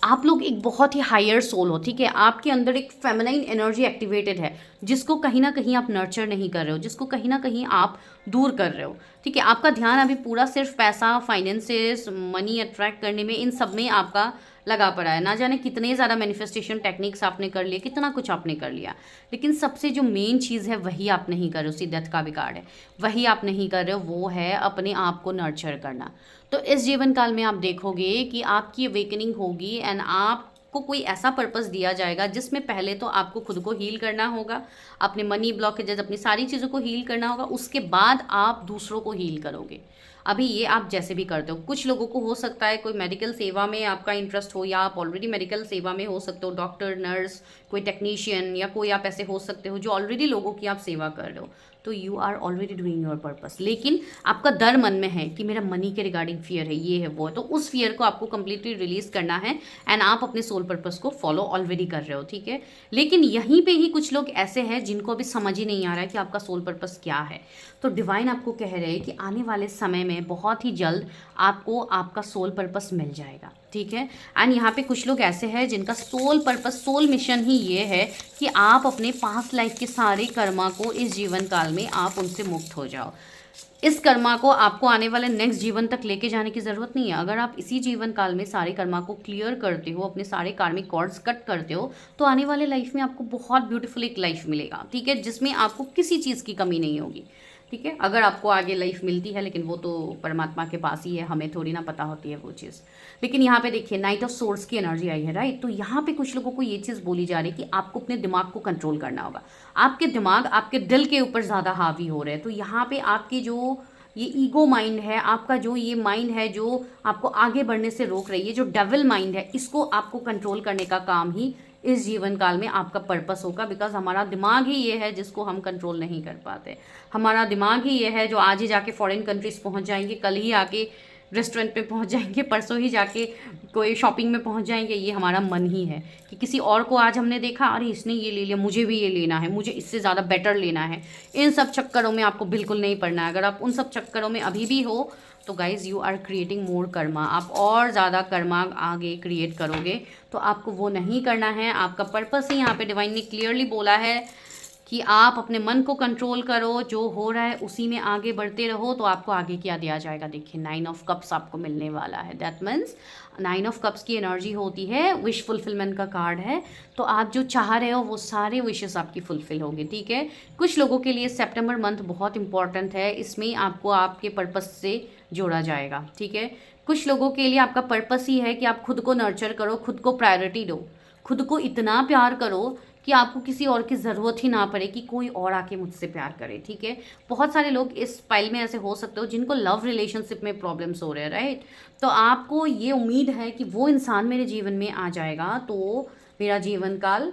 Speaker 2: आप लोग एक बहुत ही हायर सोल हो। ठीक है, आपके अंदर एक फेमिनाइन एनर्जी एक्टिवेटेड है, जिसको कहीं ना कहीं आप नर्चर नहीं कर रहे हो, जिसको कहीं ना कहीं आप दूर कर रहे हो। ठीक है, आपका ध्यान अभी पूरा सिर्फ पैसा, फाइनेंसेस, मनी अट्रैक्ट करने में, इन सब में आपका लगा पड़ा है। ना जाने कितने ज़्यादा मैनिफेस्टेशन टेक्निक्स आपने कर लिए, कितना कुछ आपने कर लिया, लेकिन सबसे जो मेन चीज़ है वही आप नहीं कर रहे हो। सिद्धत का बिगाड़ है, वही आप नहीं कर रहे हो, वो है अपने आप को नर्चर करना। तो इस जीवन काल में आप देखोगे कि आपकी अवेकनिंग होगी, एंड आपको कोई ऐसा पर्पस दिया जाएगा जिसमें पहले तो आपको खुद को हील करना होगा, अपने मनी ब्लॉकेजेस, अपनी सारी चीज़ों को हील करना होगा, उसके बाद आप दूसरों को हील करोगे। अभी ये आप जैसे भी करते हो, कुछ लोगों को हो सकता है कोई मेडिकल सेवा में आपका इंटरेस्ट हो, या आप ऑलरेडी मेडिकल सेवा में हो सकते हो, डॉक्टर, नर्स, कोई टेक्नीशियन, या कोई आप ऐसे हो सकते हो जो ऑलरेडी लोगों की आप सेवा कर रहे हो। तो you are already doing your purpose. लेकिन आपका डर मन में है कि मेरा मनी के रिगार्डिंग फियर है, ये है वो है, तो उस फियर को आपको कंप्लीटली रिलीज करना है एंड आप अपने सोल पर्पस को फॉलो ऑलरेडी कर रहे हो, ठीक है। लेकिन यहीं पे ही कुछ लोग ऐसे हैं जिनको अभी समझ ही नहीं आ रहा है कि आपका सोल पर्पस क्या है। तो डिवाइन आपको कह रहे हैं कि आने वाले समय में बहुत ही जल्द आपको आपका सोल पर्पस मिल जाएगा, ठीक है। एंड यहाँ पे कुछ लोग ऐसे हैं जिनका सोल पर्पस, सोल मिशन ही ये है कि आप अपने पास्ट लाइफ के सारे कर्मा को इस जीवन काल में आप उनसे मुक्त हो जाओ। इस कर्मा को आपको आने वाले नेक्स्ट जीवन तक लेके जाने की ज़रूरत नहीं है। अगर आप इसी जीवन काल में सारे कर्मा को क्लियर करते हो, अपने सारे कार्मिक कॉर्ड्स कट करते हो, तो आने वाले लाइफ में आपको बहुत ब्यूटीफुल एक लाइफ मिलेगा, ठीक है, जिसमें आपको किसी चीज़ की कमी नहीं होगी, ठीक है। अगर आपको आगे लाइफ मिलती है, लेकिन वो तो परमात्मा के पास ही है, हमें थोड़ी ना पता होती है वो चीज़। लेकिन यहाँ पे देखिए नाइट ऑफ सोर्ड्स की एनर्जी आई है, राइट। तो यहाँ पे कुछ लोगों को ये चीज़ बोली जा रही है कि आपको अपने दिमाग को कंट्रोल करना होगा। आपके दिमाग आपके दिल के ऊपर ज़्यादा हावी हो रहे हैं। तो यहाँ पे आपकी जो ये ईगो माइंड है, आपका जो ये माइंड है जो आपको आगे बढ़ने से रोक रही है, जो डेविल माइंड है, इसको आपको कंट्रोल करने का काम ही इस जीवन काल में आपका पर्पस होगा। बिकॉज हमारा दिमाग ही ये है जिसको हम कंट्रोल नहीं कर पाते। हमारा दिमाग ही ये है जो आज ही जाके फॉरेन कंट्रीज पहुंच जाएंगे, कल ही आके रेस्टोरेंट पे पहुंच जाएंगे, परसों ही जाके कोई शॉपिंग में पहुंच जाएंगे। ये हमारा मन ही है कि किसी और को आज हमने देखा, अरे इसने ये ले लिया, मुझे भी ये लेना है, मुझे इससे ज़्यादा बेटर लेना है। इन सब चक्करों में आपको बिल्कुल नहीं पड़ना है। अगर आप उन सब चक्करों में अभी भी हो तो guys you are creating more karma. आप और ज़्यादा कर्मा आगे क्रिएट करोगे, तो आपको वो नहीं करना है। आपका पर्पस ही यहाँ पे डिवाइन ने क्लियरली बोला है कि आप अपने मन को कंट्रोल करो, जो हो रहा है उसी में आगे बढ़ते रहो, तो आपको आगे क्या दिया जाएगा। देखिए 9 ऑफ कप्स आपको मिलने वाला है। दैट मीन्स 9 ऑफ कप्स की एनर्जी होती है, विश फुलफिलमेंट का कार्ड है। तो आप जो चाह रहे हो वो सारे विशेस आपकी फुलफिल होंगे, ठीक है। कुछ लोगों के लिए सितंबर मंथ बहुत इंपॉर्टेंट है, इसमें आपको आपके पर्पस से जोड़ा जाएगा, ठीक है। कुछ लोगों के लिए आपका पर्पस ही है कि आप खुद को नर्चर करो, खुद को प्रायोरिटी दो, खुद को इतना प्यार करो कि आपको किसी और की ज़रूरत ही ना पड़े कि कोई और आके मुझसे प्यार करे, ठीक है। बहुत सारे लोग इस फाइल में ऐसे हो सकते हो जिनको लव रिलेशनशिप में प्रॉब्लम्स हो रहे हैं, राइट। तो आपको ये उम्मीद है कि वो इंसान मेरे जीवन में आ जाएगा तो मेरा जीवन काल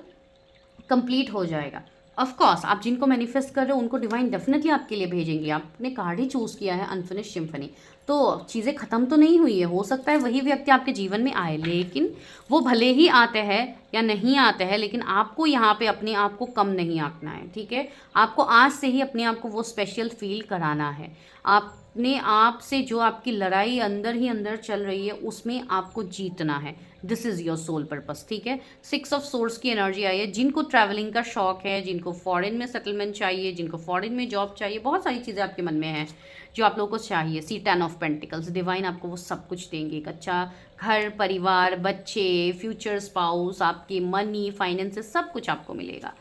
Speaker 2: कंप्लीट हो जाएगा। ऑफ कोर्स आप जिनको मैनिफेस्ट कर रहे हो उनको डिवाइन डेफिनेटली आपके लिए भेजेंगे। आपने कार्ड ही चूज़ किया है अनफिनिश्ड सिम्फनी, तो चीज़ें ख़त्म तो नहीं हुई है। हो सकता है वही व्यक्ति आपके जीवन में आए, लेकिन वो भले ही आते हैं या नहीं आते हैं, लेकिन आपको यहाँ पे अपने आप को कम नहीं आंकना है, ठीक है। आपको आज से ही अपने आप को वो स्पेशल फील कराना है। अपने आप से जो आपकी लड़ाई अंदर ही अंदर चल रही है उसमें आपको जीतना है। This is your soul purpose, ठीक है। 6 ऑफ सोर्स की एनर्जी आई है। जिनको ट्रैवलिंग का शौक है, जिनको फॉरेन में सेटलमेंट चाहिए, जिनको फॉरेन में जॉब चाहिए, बहुत सारी चीज़ें आपके मन में हैं जो आप लोगों को चाहिए। सी 10 ऑफ पेंटिकल्स, डिवाइन आपको वो सब कुछ देंगे। एक अच्छा घर, परिवार, बच्चे, फ्यूचर स्पाउस, आपकी मनी, फाइनेंसेस, सब कुछ आपको मिलेगा,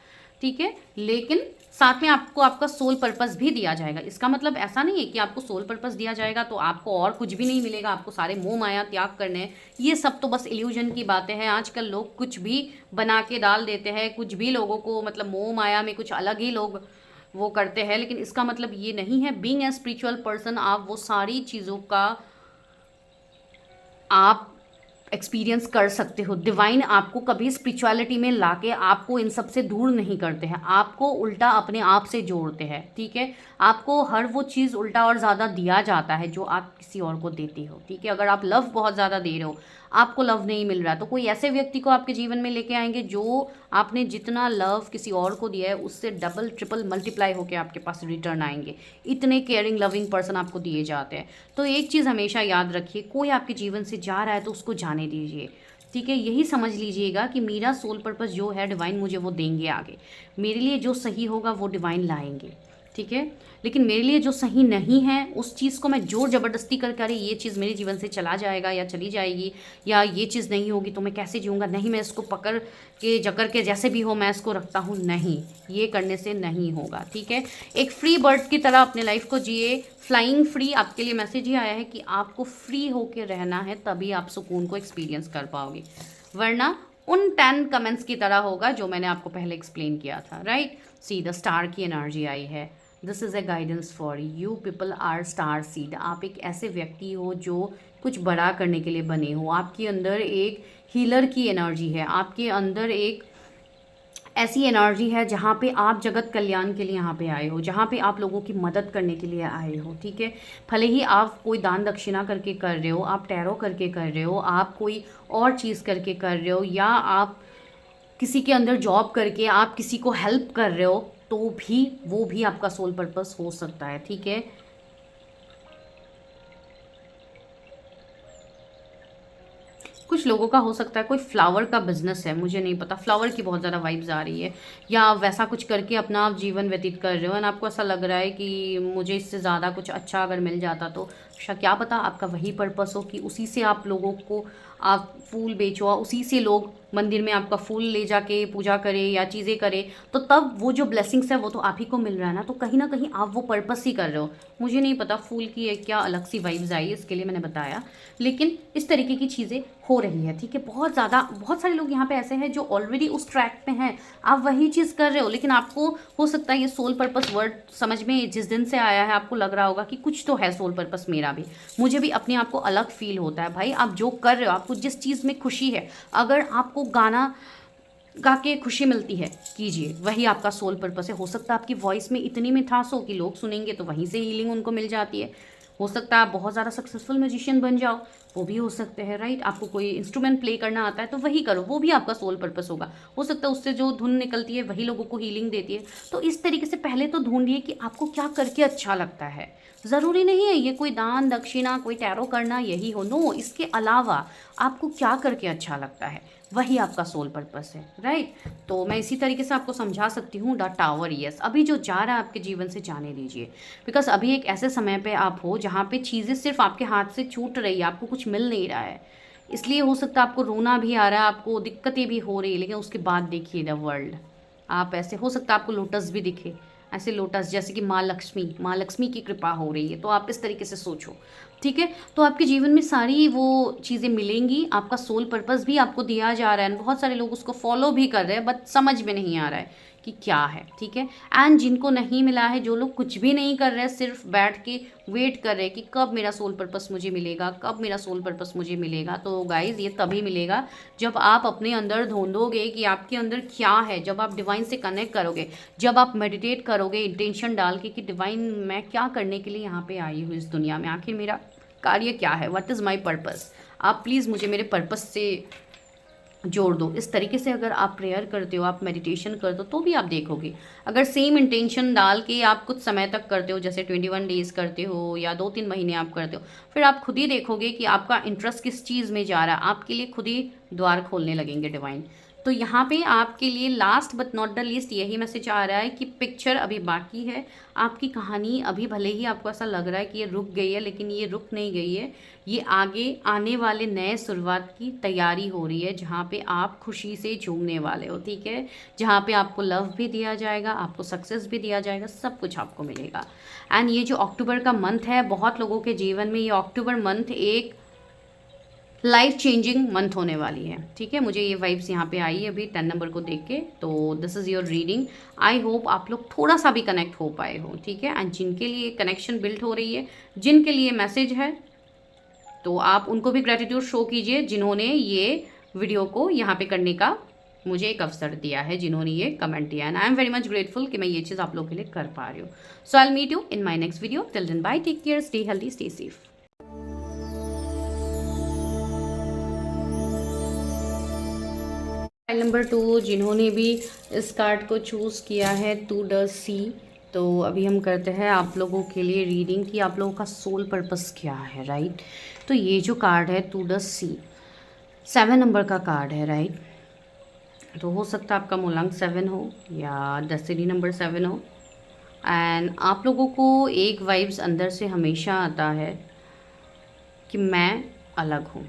Speaker 2: ठीक है। लेकिन साथ में आपको आपका सोल पर्पस भी दिया जाएगा। इसका मतलब ऐसा नहीं है कि आपको सोल पर्पस दिया जाएगा तो आपको और कुछ भी नहीं मिलेगा, आपको सारे मोह माया त्याग करने हैं। ये सब तो बस इल्यूजन की बातें हैं। आजकल लोग कुछ भी बना के डाल देते हैं, कुछ भी लोगों को मतलब मोह माया में कुछ अलग ही लोग वो करते हैं, लेकिन इसका मतलब ये नहीं है। बीइंग ए स्पिरिचुअल पर्सन आप वो सारी चीज़ों का आप एक्सपीरियंस कर सकते हो। डिवाइन आपको कभी स्पिरिचुअलिटी में लाके आपको इन सब से दूर नहीं करते हैं, आपको उल्टा अपने आप से जोड़ते हैं, ठीक है। आपको हर वो चीज़ उल्टा और ज़्यादा दिया जाता है जो आप किसी और को देते हो, ठीक है। अगर आप लव बहुत ज़्यादा दे रहे हो, आपको लव नहीं मिल रहा, तो कोई ऐसे व्यक्ति को आपके जीवन में लेके आएंगे जो आपने जितना लव किसी और को दिया है उससे डबल ट्रिपल मल्टीप्लाई होकर आपके पास रिटर्न आएंगे। इतने केयरिंग लविंग पर्सन आपको दिए जाते हैं। तो एक चीज़ हमेशा याद रखिए, कोई आपके जीवन से जा रहा है तो उसको जाने दीजिए, ठीक है। यही समझ लीजिएगा कि मेरा सोल पर्पस जो है डिवाइन मुझे वो देंगे आगे। मेरे लिए जो सही होगा वो डिवाइन लाएंगे, ठीक है। लेकिन मेरे लिए जो सही नहीं है उस चीज़ को मैं जोर ज़बरदस्ती करके अरे ये चीज़ मेरे जीवन से चला जाएगा या चली जाएगी, या ये चीज़ नहीं होगी तो मैं कैसे जीऊँगा, नहीं मैं इसको पकड़ के जकड़ के जैसे भी हो मैं इसको रखता हूँ, नहीं, ये करने से नहीं होगा, ठीक है। एक फ्री बर्ड की तरह अपने लाइफ को जिए, फ्लाइंग फ्री। आपके लिए मैसेज ही आया है कि आपको फ्री होकर रहना है, तभी आप सुकून को एक्सपीरियंस कर पाओगे, वरना उन 10 कमेंट्स की तरह होगा जो मैंने आपको पहले एक्सप्लेन किया था, राइट। सी द स्टार की एनर्जी आई है। This is a guidance for you people are star seed. आप एक ऐसे व्यक्ति हो जो कुछ बड़ा करने के लिए बने हो। आपके अंदर एक हीलर की एनर्जी है, आपके अंदर एक ऐसी एनर्जी है जहाँ पे आप जगत कल्याण के लिए यहाँ पे आए हो, जहाँ पे आप लोगों की मदद करने के लिए आए हो, ठीक है। भले ही आप कोई दान दक्षिणा करके कर रहे हो, आप टैरो करके कर रहे हो, आप कोई और चीज़ करके कर रहे हो, या आप किसी के अंदर जॉब करके आप किसी को हेल्प कर रहे हो, तो भी वो भी आपका सोल पर्पस हो सकता है, ठीक है। कुछ लोगों का हो सकता है कोई फ्लावर का बिजनेस है, मुझे नहीं पता, फ्लावर की बहुत ज़्यादा वाइब्स आ रही है, या आप वैसा कुछ करके अपना आप जीवन व्यतीत कर रहे हो एंड आपको ऐसा लग रहा है कि मुझे इससे ज़्यादा कुछ अच्छा अगर मिल जाता तो क्या पता आपका वही पर्पस हो कि उसी से आप लोगों को आप फूल बेचो, उसी से लोग मंदिर में आपका फूल ले जाके पूजा करे या चीज़ें करे, तो तब वो जो ब्लेसिंग्स है वो तो आप ही को मिल रहा है ना, तो कहीं ना कहीं आप वो पर्पस ही कर रहे हो। मुझे नहीं पता फूल की एक क्या अलग सी वाइब्स आई, इसके लिए मैंने बताया, लेकिन इस तरीके की चीज़ें हो रही है, ठीक है। बहुत सारे लोग यहाँ पे ऐसे हैं जो ऑलरेडी उस ट्रैक पे हैं, आप वही चीज़ कर रहे हो, लेकिन आपको हो सकता है ये सोल पर्पस वर्ड समझ में जिस दिन से आया है आपको लग रहा होगा कि कुछ तो है सोल पर्पस मेरा भी, मुझे भी अपने आप को अलग फील होता है। भाई आप जो कर रहे हो, आपको जिस चीज़ में खुशी है, अगर आपको गाना गा के खुशी मिलती है, कीजिए, वही आपका सोल पर्पस है। हो सकता है आपकी वॉइस में इतनी मिठास हो कि लोग सुनेंगे तो वहीं से हीलिंग उनको मिल जाती है। हो सकता है आप बहुत ज़्यादा सक्सेसफुल म्यूजिशियन बन जाओ, वो भी हो सकते हैं, राइट। आपको कोई इंस्ट्रूमेंट प्ले करना आता है तो वही करो, वो भी आपका सोल पर्पस होगा। हो सकता है उससे जो धुन निकलती है वही लोगों को हीलिंग देती है। तो इस तरीके से पहले तो ढूंढिए कि आपको क्या करके अच्छा लगता है। ज़रूरी नहीं है ये कोई दान दक्षिणा कोई टैरो करना यही हो, नो, इसके अलावा आपको क्या करके अच्छा लगता है, वही आपका सोल पर्पस है, राइट। तो मैं इसी तरीके से आपको समझा सकती हूँ। द टावर, यस, अभी जो जा रहा है आपके जीवन से जाने दीजिए, बिकॉज अभी एक ऐसे समय पे आप हो जहाँ पे चीज़ें सिर्फ आपके हाथ से छूट रही है, आपको कुछ मिल नहीं रहा है। इसलिए हो सकता है आपको रोना भी आ रहा है, आपको दिक्कतें भी हो रही है, लेकिन उसके बाद देखिए द वर्ल्ड, आप ऐसे हो सकता है आपको लोटस भी दिखे, ऐसे लोटस जैसे कि माँ लक्ष्मी की कृपा हो रही है, तो आप इस तरीके से सोचो, ठीक है। तो आपके जीवन में सारी वो चीज़ें मिलेंगी, आपका सोल पर्पस भी आपको दिया जा रहा है, बहुत सारे लोग उसको फॉलो भी कर रहे हैं, बट समझ में नहीं आ रहा है कि क्या है, ठीक है। एंड जिनको नहीं मिला है, जो लोग कुछ भी नहीं कर रहे हैं, सिर्फ बैठ के वेट कर रहे हैं कि कब मेरा सोल पर्पस मुझे मिलेगा, कब मेरा सोल पर्पस मुझे मिलेगा, तो गाइज ये तभी मिलेगा जब आप अपने अंदर ढूंढोगे कि आपके अंदर क्या है, जब आप डिवाइन से कनेक्ट करोगे, जब आप मेडिटेट करोगे इंटेंशन डाल के कि डिवाइन मैं क्या करने के लिए यहाँ पे आई हूँ इस दुनिया में, आखिर मेरा कार्य क्या है, व्हाट इज़ माई पर्पस, आप प्लीज़ मुझे मेरे पर्पस से जोड़ दो। इस तरीके से अगर आप प्रेयर करते हो, आप मेडिटेशन करते हो, तो भी आप देखोगे। अगर सेम इंटेंशन डाल के आप कुछ समय तक करते हो, जैसे 21 डेज़ करते हो या 2-3 महीने आप करते हो, फिर आप खुद ही देखोगे कि आपका इंटरेस्ट किस चीज़ में जा रहा है, आपके लिए खुद ही द्वार खोलने लगेंगे डिवाइन। तो यहाँ पे आपके लिए last but not the least यही मैसेज आ रहा है कि पिक्चर अभी बाकी है, आपकी कहानी अभी भले ही आपको ऐसा लग रहा है कि ये रुक गई है, लेकिन ये रुक नहीं गई है, ये आगे आने वाले नए शुरुआत की तैयारी हो रही है, जहाँ पे आप खुशी से झूमने वाले हो, ठीक है। जहाँ पे आपको लव भी दिया जाएगा, आपको सक्सेस भी दिया जाएगा, सब कुछ आपको मिलेगा। एंड ये जो अक्टूबर का मंथ है, बहुत लोगों के जीवन में ये अक्टूबर मंथ एक लाइफ चेंजिंग मंथ होने वाली है, ठीक है। मुझे ये वाइब्स यहाँ पे आई है अभी 10 नंबर को देख के, तो this is your reading. I hope आप लोग थोड़ा सा भी कनेक्ट हो पाए हो, ठीक है। एंड जिनके लिए कनेक्शन बिल्ड हो रही है, जिनके लिए मैसेज है, तो आप उनको भी ग्रेटिट्यूड शो कीजिए जिन्होंने ये वीडियो को यहाँ पे करने का मुझे एक अवसर दिया है, जिन्होंने ये कमेंट दिया, and I am very much grateful कि मैं ये चीज़ आप लोगों के लिए कर पा रही हूँ। So I will meet you in my next video, till then bye, take care, stay healthy, stay safe. Number 2, जिन्होंने भी इस कार्ड को चूज़ किया है, टू द सी, तो अभी हम करते हैं आप लोगों के लिए रीडिंग कि आप लोगों का सोल पर्पस क्या है, राइट। तो ये जो कार्ड है टू द सी, 7 नंबर का कार्ड है, राइट। तो हो सकता है आपका मूलांक 7 हो या डेस्टिनी नंबर 7 हो। एंड आप लोगों को एक वाइब्स अंदर से हमेशा आता है कि मैं अलग हूँ,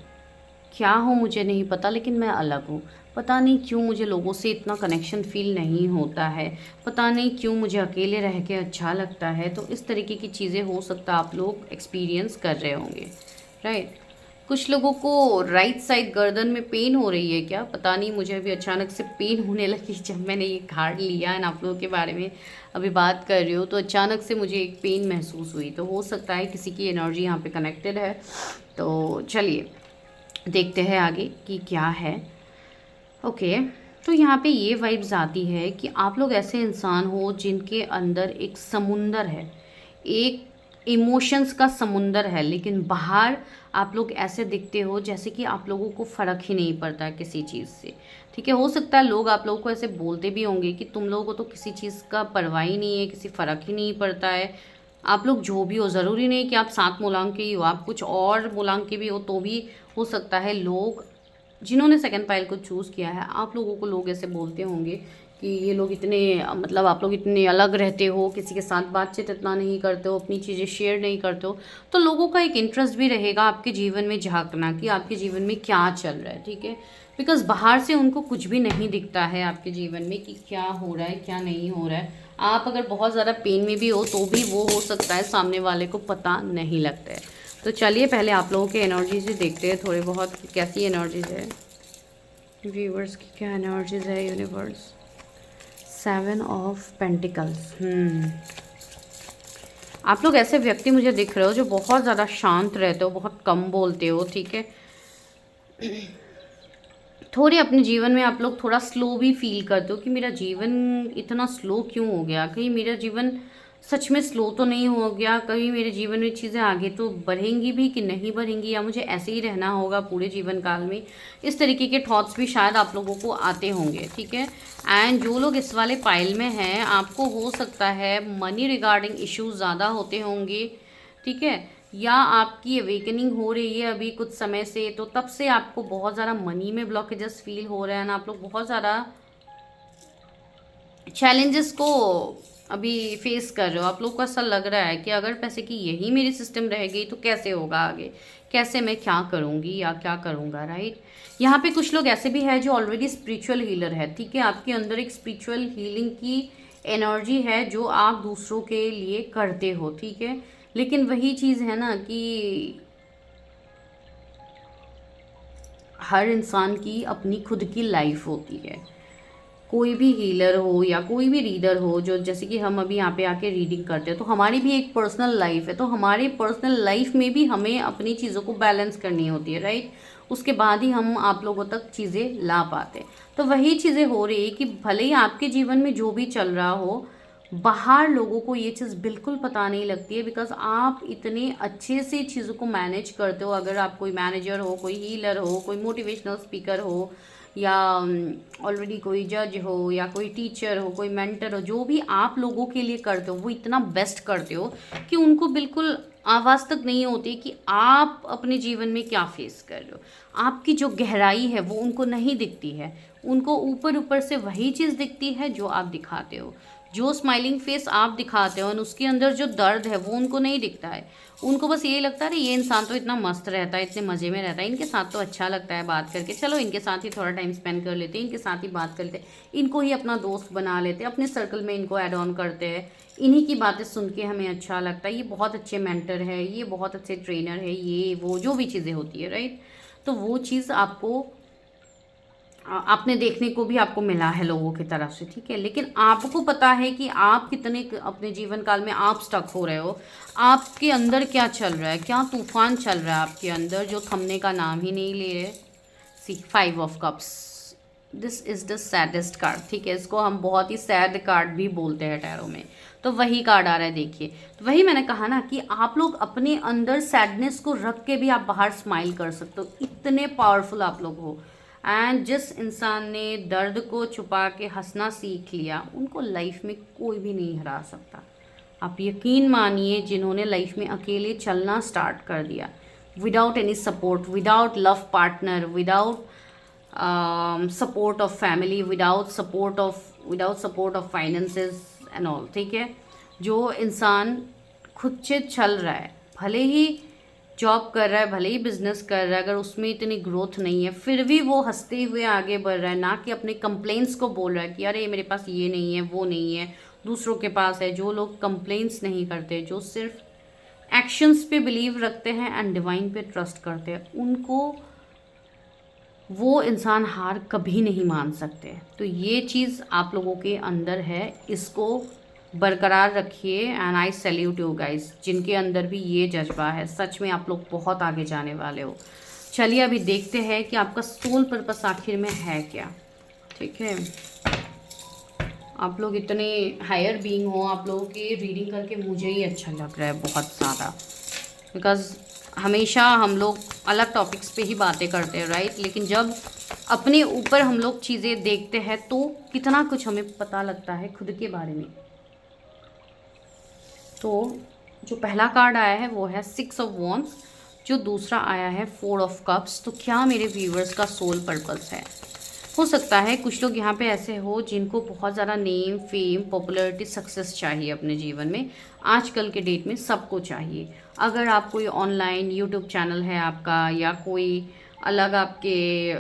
Speaker 2: क्या हूँ मुझे नहीं पता, लेकिन मैं अलग हूँ। पता नहीं क्यों मुझे लोगों से इतना कनेक्शन फील नहीं होता है, पता नहीं क्यों मुझे अकेले रह के अच्छा लगता है। तो इस तरीके की चीज़ें हो सकता है आप लोग एक्सपीरियंस कर रहे होंगे, राइट। कुछ लोगों को राइट साइड गर्दन में पेन हो रही है क्या, पता नहीं, मुझे अभी अचानक से पेन होने लगी जब मैंने ये कार्ड लिया एंड आप लोगों के बारे में अभी बात कर रही हूँ, तो अचानक से मुझे एक पेन महसूस हुई। तो हो सकता है किसी की एनर्जी यहाँ पे कनेक्टेड है। तो चलिए देखते हैं आगे कि क्या है। ओके, तो यहाँ पे ये वाइब्स आती है कि आप लोग ऐसे इंसान हो जिनके अंदर एक समुंदर है, एक इमोशंस का समुंदर है, लेकिन बाहर आप लोग ऐसे दिखते हो जैसे कि आप लोगों को फ़र्क ही नहीं पड़ता है किसी चीज़ से। ठीक है, हो सकता है लोग आप लोगों को ऐसे बोलते भी होंगे कि तुम लोगों को तो किसी चीज़ का परवाह ही नहीं है, किसी फ़र्क ही नहीं पड़ता है। आप लोग जो भी हो, ज़रूरी नहीं कि आप 7 मूलांक के ही हो, आप कुछ और मूलांक के भी हो तो भी हो सकता है। लोग जिन्होंने सेकंड पाइल को चूज़ किया है, आप लोगों को लोग ऐसे बोलते होंगे कि ये लोग इतने मतलब आप लोग इतने अलग रहते हो, किसी के साथ बातचीत इतना नहीं करते हो, अपनी चीज़ें शेयर नहीं करते हो। तो लोगों का एक इंटरेस्ट भी रहेगा आपके जीवन में झांकना कि आपके जीवन में क्या चल रहा है। ठीक है, बिकॉज़ बाहर से उनको कुछ भी नहीं दिखता है आपके जीवन में कि क्या हो रहा है, क्या नहीं हो रहा है। आप अगर बहुत ज़्यादा पेन में भी हो तो भी वो हो सकता है सामने वाले को पता नहीं लगता है। तो चलिए पहले आप लोगों के एनर्जीज देखते हैं थोड़े बहुत कि कैसी एनर्जीज है, व्यूअर्स की क्या एनर्जीज है। Universe, 7 of pentacles. आप लोग ऐसे व्यक्ति मुझे दिख रहे हो जो बहुत ज़्यादा शांत रहते हो, बहुत कम बोलते हो। ठीक है, थोड़े अपने जीवन में आप लोग थोड़ा स्लो भी फील करते हो कि मेरा जीवन इतना स्लो क्यों हो गया, कहीं मेरा जीवन सच में स्लो तो नहीं हो गया, कहीं मेरे जीवन में चीज़ें आगे तो बढ़ेंगी भी कि नहीं बढ़ेंगी, या मुझे ऐसे ही रहना होगा पूरे जीवन काल में। इस तरीके के थॉट्स भी शायद आप लोगों को आते होंगे। ठीक है, एंड जो लोग इस वाले पाइल में हैं, आपको हो सकता है मनी रिगार्डिंग इश्यूज ज़्यादा होते होंगे। ठीक है, या आपकी अवेकनिंग हो रही है अभी कुछ समय से, तो तब से आपको बहुत ज़्यादा मनी में ब्लॉकेजेस फील हो रहे हैं ना, आप लोग बहुत ज़्यादा चैलेंजेस को अभी फेस कर रहे हो। आप लोग को ऐसा लग रहा है कि अगर पैसे की यही मेरी सिस्टम रह गई तो कैसे होगा आगे, कैसे मैं क्या करूँगी या क्या करूँगा। राइट, यहाँ पे कुछ लोग ऐसे भी है जो ऑलरेडी स्पिरिचुअल हीलर है। ठीक है, आपके अंदर एक स्पिरिचुअल हीलिंग की एनर्जी है जो आप दूसरों के लिए करते हो। ठीक है, लेकिन वही चीज़ है ना कि हर इंसान की अपनी खुद की लाइफ होती है। कोई भी हीलर हो या कोई भी रीडर हो, जो जैसे कि हम अभी यहाँ पे आके रीडिंग करते हैं, तो हमारी भी एक पर्सनल लाइफ है। तो हमारी पर्सनल लाइफ में भी हमें अपनी चीज़ों को बैलेंस करनी होती है। राइट, उसके बाद ही हम आप लोगों तक चीज़ें ला पाते हैं। तो वही चीज़ें हो रही है कि भले ही आपके जीवन में जो भी चल रहा हो, बाहर लोगों को ये चीज़ बिल्कुल पता नहीं लगती है, बिकॉज आप इतने अच्छे से चीज़ों को मैनेज करते हो। अगर आप कोई मैनेजर हो, कोई हीलर हो, कोई मोटिवेशनल स्पीकर हो, या ऑलरेडी कोई जज हो, या कोई टीचर हो, कोई मेंटर हो, जो भी आप लोगों के लिए करते हो वो इतना बेस्ट करते हो कि उनको बिल्कुल आवाज़ तक नहीं होती कि आप अपने जीवन में क्या फेस कर रहे हो। आपकी जो गहराई है वो उनको नहीं दिखती है, उनको ऊपर ऊपर से वही चीज़ दिखती है जो आप दिखाते हो। जो स्माइलिंग फेस आप दिखाते हो और उसके अंदर जो दर्द है वो उनको नहीं दिखता है। उनको बस यही लगता है ये इंसान तो इतना मस्त रहता है, इतने मज़े में रहता है, इनके साथ तो अच्छा लगता है बात करके, चलो इनके साथ ही थोड़ा टाइम स्पेंड कर लेते हैं, इनके साथ ही बात कर लेते हैं, इनको ही अपना दोस्त बना लेते हैं, अपने सर्कल में इनको ऐड ऑन करते हैं, इन्हीं की बातें सुन के हमें अच्छा लगता है, ये बहुत अच्छे मेंटर है, ये बहुत अच्छे ट्रेनर है, ये वो जो भी चीज़ें होती है। राइट, तो वो चीज़ आपको आपने देखने को भी आपको मिला है लोगों की तरफ से। ठीक है, लेकिन आपको पता है कि आप कितने अपने जीवन काल में आप स्टक हो रहे हो, आपके अंदर क्या चल रहा है, क्या तूफान चल रहा है आपके अंदर जो थमने का नाम ही नहीं ले रहे। सी 5 of cups, this is the saddest card. ठीक है, इसको हम बहुत ही सैड कार्ड भी बोलते हैं टैरो में। तो वही कार्ड आ रहा है, देखिए। तो वही मैंने कहा ना कि आप लोग अपने अंदर सैडनेस को रख के भी आप बाहर स्माइल कर सकते हो, इतने पावरफुल आप लोग हो। एंड जिस इंसान ने दर्द को छुपा के हंसना सीख लिया, उनको लाइफ में कोई भी नहीं हरा सकता। आप यकीन मानिए, जिन्होंने लाइफ में अकेले चलना स्टार्ट कर दिया, without any support, without love partner, without support of family, without support of finances and all. ठीक है, जो इंसान खुद से चल रहा है, भले ही जॉब कर रहा है, भले ही बिजनेस कर रहा है, अगर उसमें इतनी ग्रोथ नहीं है फिर भी वो हंसते हुए आगे बढ़ रहा है, ना कि अपने कंप्लेंट्स को बोल रहा है कि अरे मेरे पास ये नहीं है, वो नहीं है, दूसरों के पास है। जो लोग कंप्लेंट्स नहीं करते, जो सिर्फ एक्शंस पे बिलीव रखते हैं एंड डिवाइन पे ट्रस्ट करते हैं, उनको वो इंसान हार कभी नहीं मान सकते। तो ये चीज़ आप लोगों के अंदर है, इसको बरकरार रखिए। And I salute you guys, जिनके अंदर भी ये जज्बा है। सच में आप लोग बहुत आगे जाने वाले हो। चलिए अभी देखते हैं कि आपका सोल पर्पस आखिर में है क्या। ठीक है, आप लोग इतने हायर बीइंग हो, आप लोगों की रीडिंग करके मुझे ही अच्छा लग रहा है बहुत ज़्यादा, बिकॉज़ हमेशा हम लोग अलग टॉपिक्स पे ही बातें करते हैं, राइट। लेकिन जब अपने ऊपर हम लोग चीज़ें देखते हैं तो कितना कुछ हमें पता लगता है खुद के बारे में। तो जो पहला कार्ड आया है वो है 6 ऑफ वॉन्ड्स, जो दूसरा आया है 4 ऑफ कप्स। तो क्या मेरे व्यूवर्स का सोल पर्पस है? हो सकता है कुछ लोग यहाँ पे ऐसे हो जिनको बहुत ज़्यादा नेम, फेम, पॉपुलैरिटी, सक्सेस चाहिए अपने जीवन में। आजकल के डेट में सबको चाहिए। अगर आप कोई ऑनलाइन यूट्यूब चैनल है आपका, या कोई अलग आपके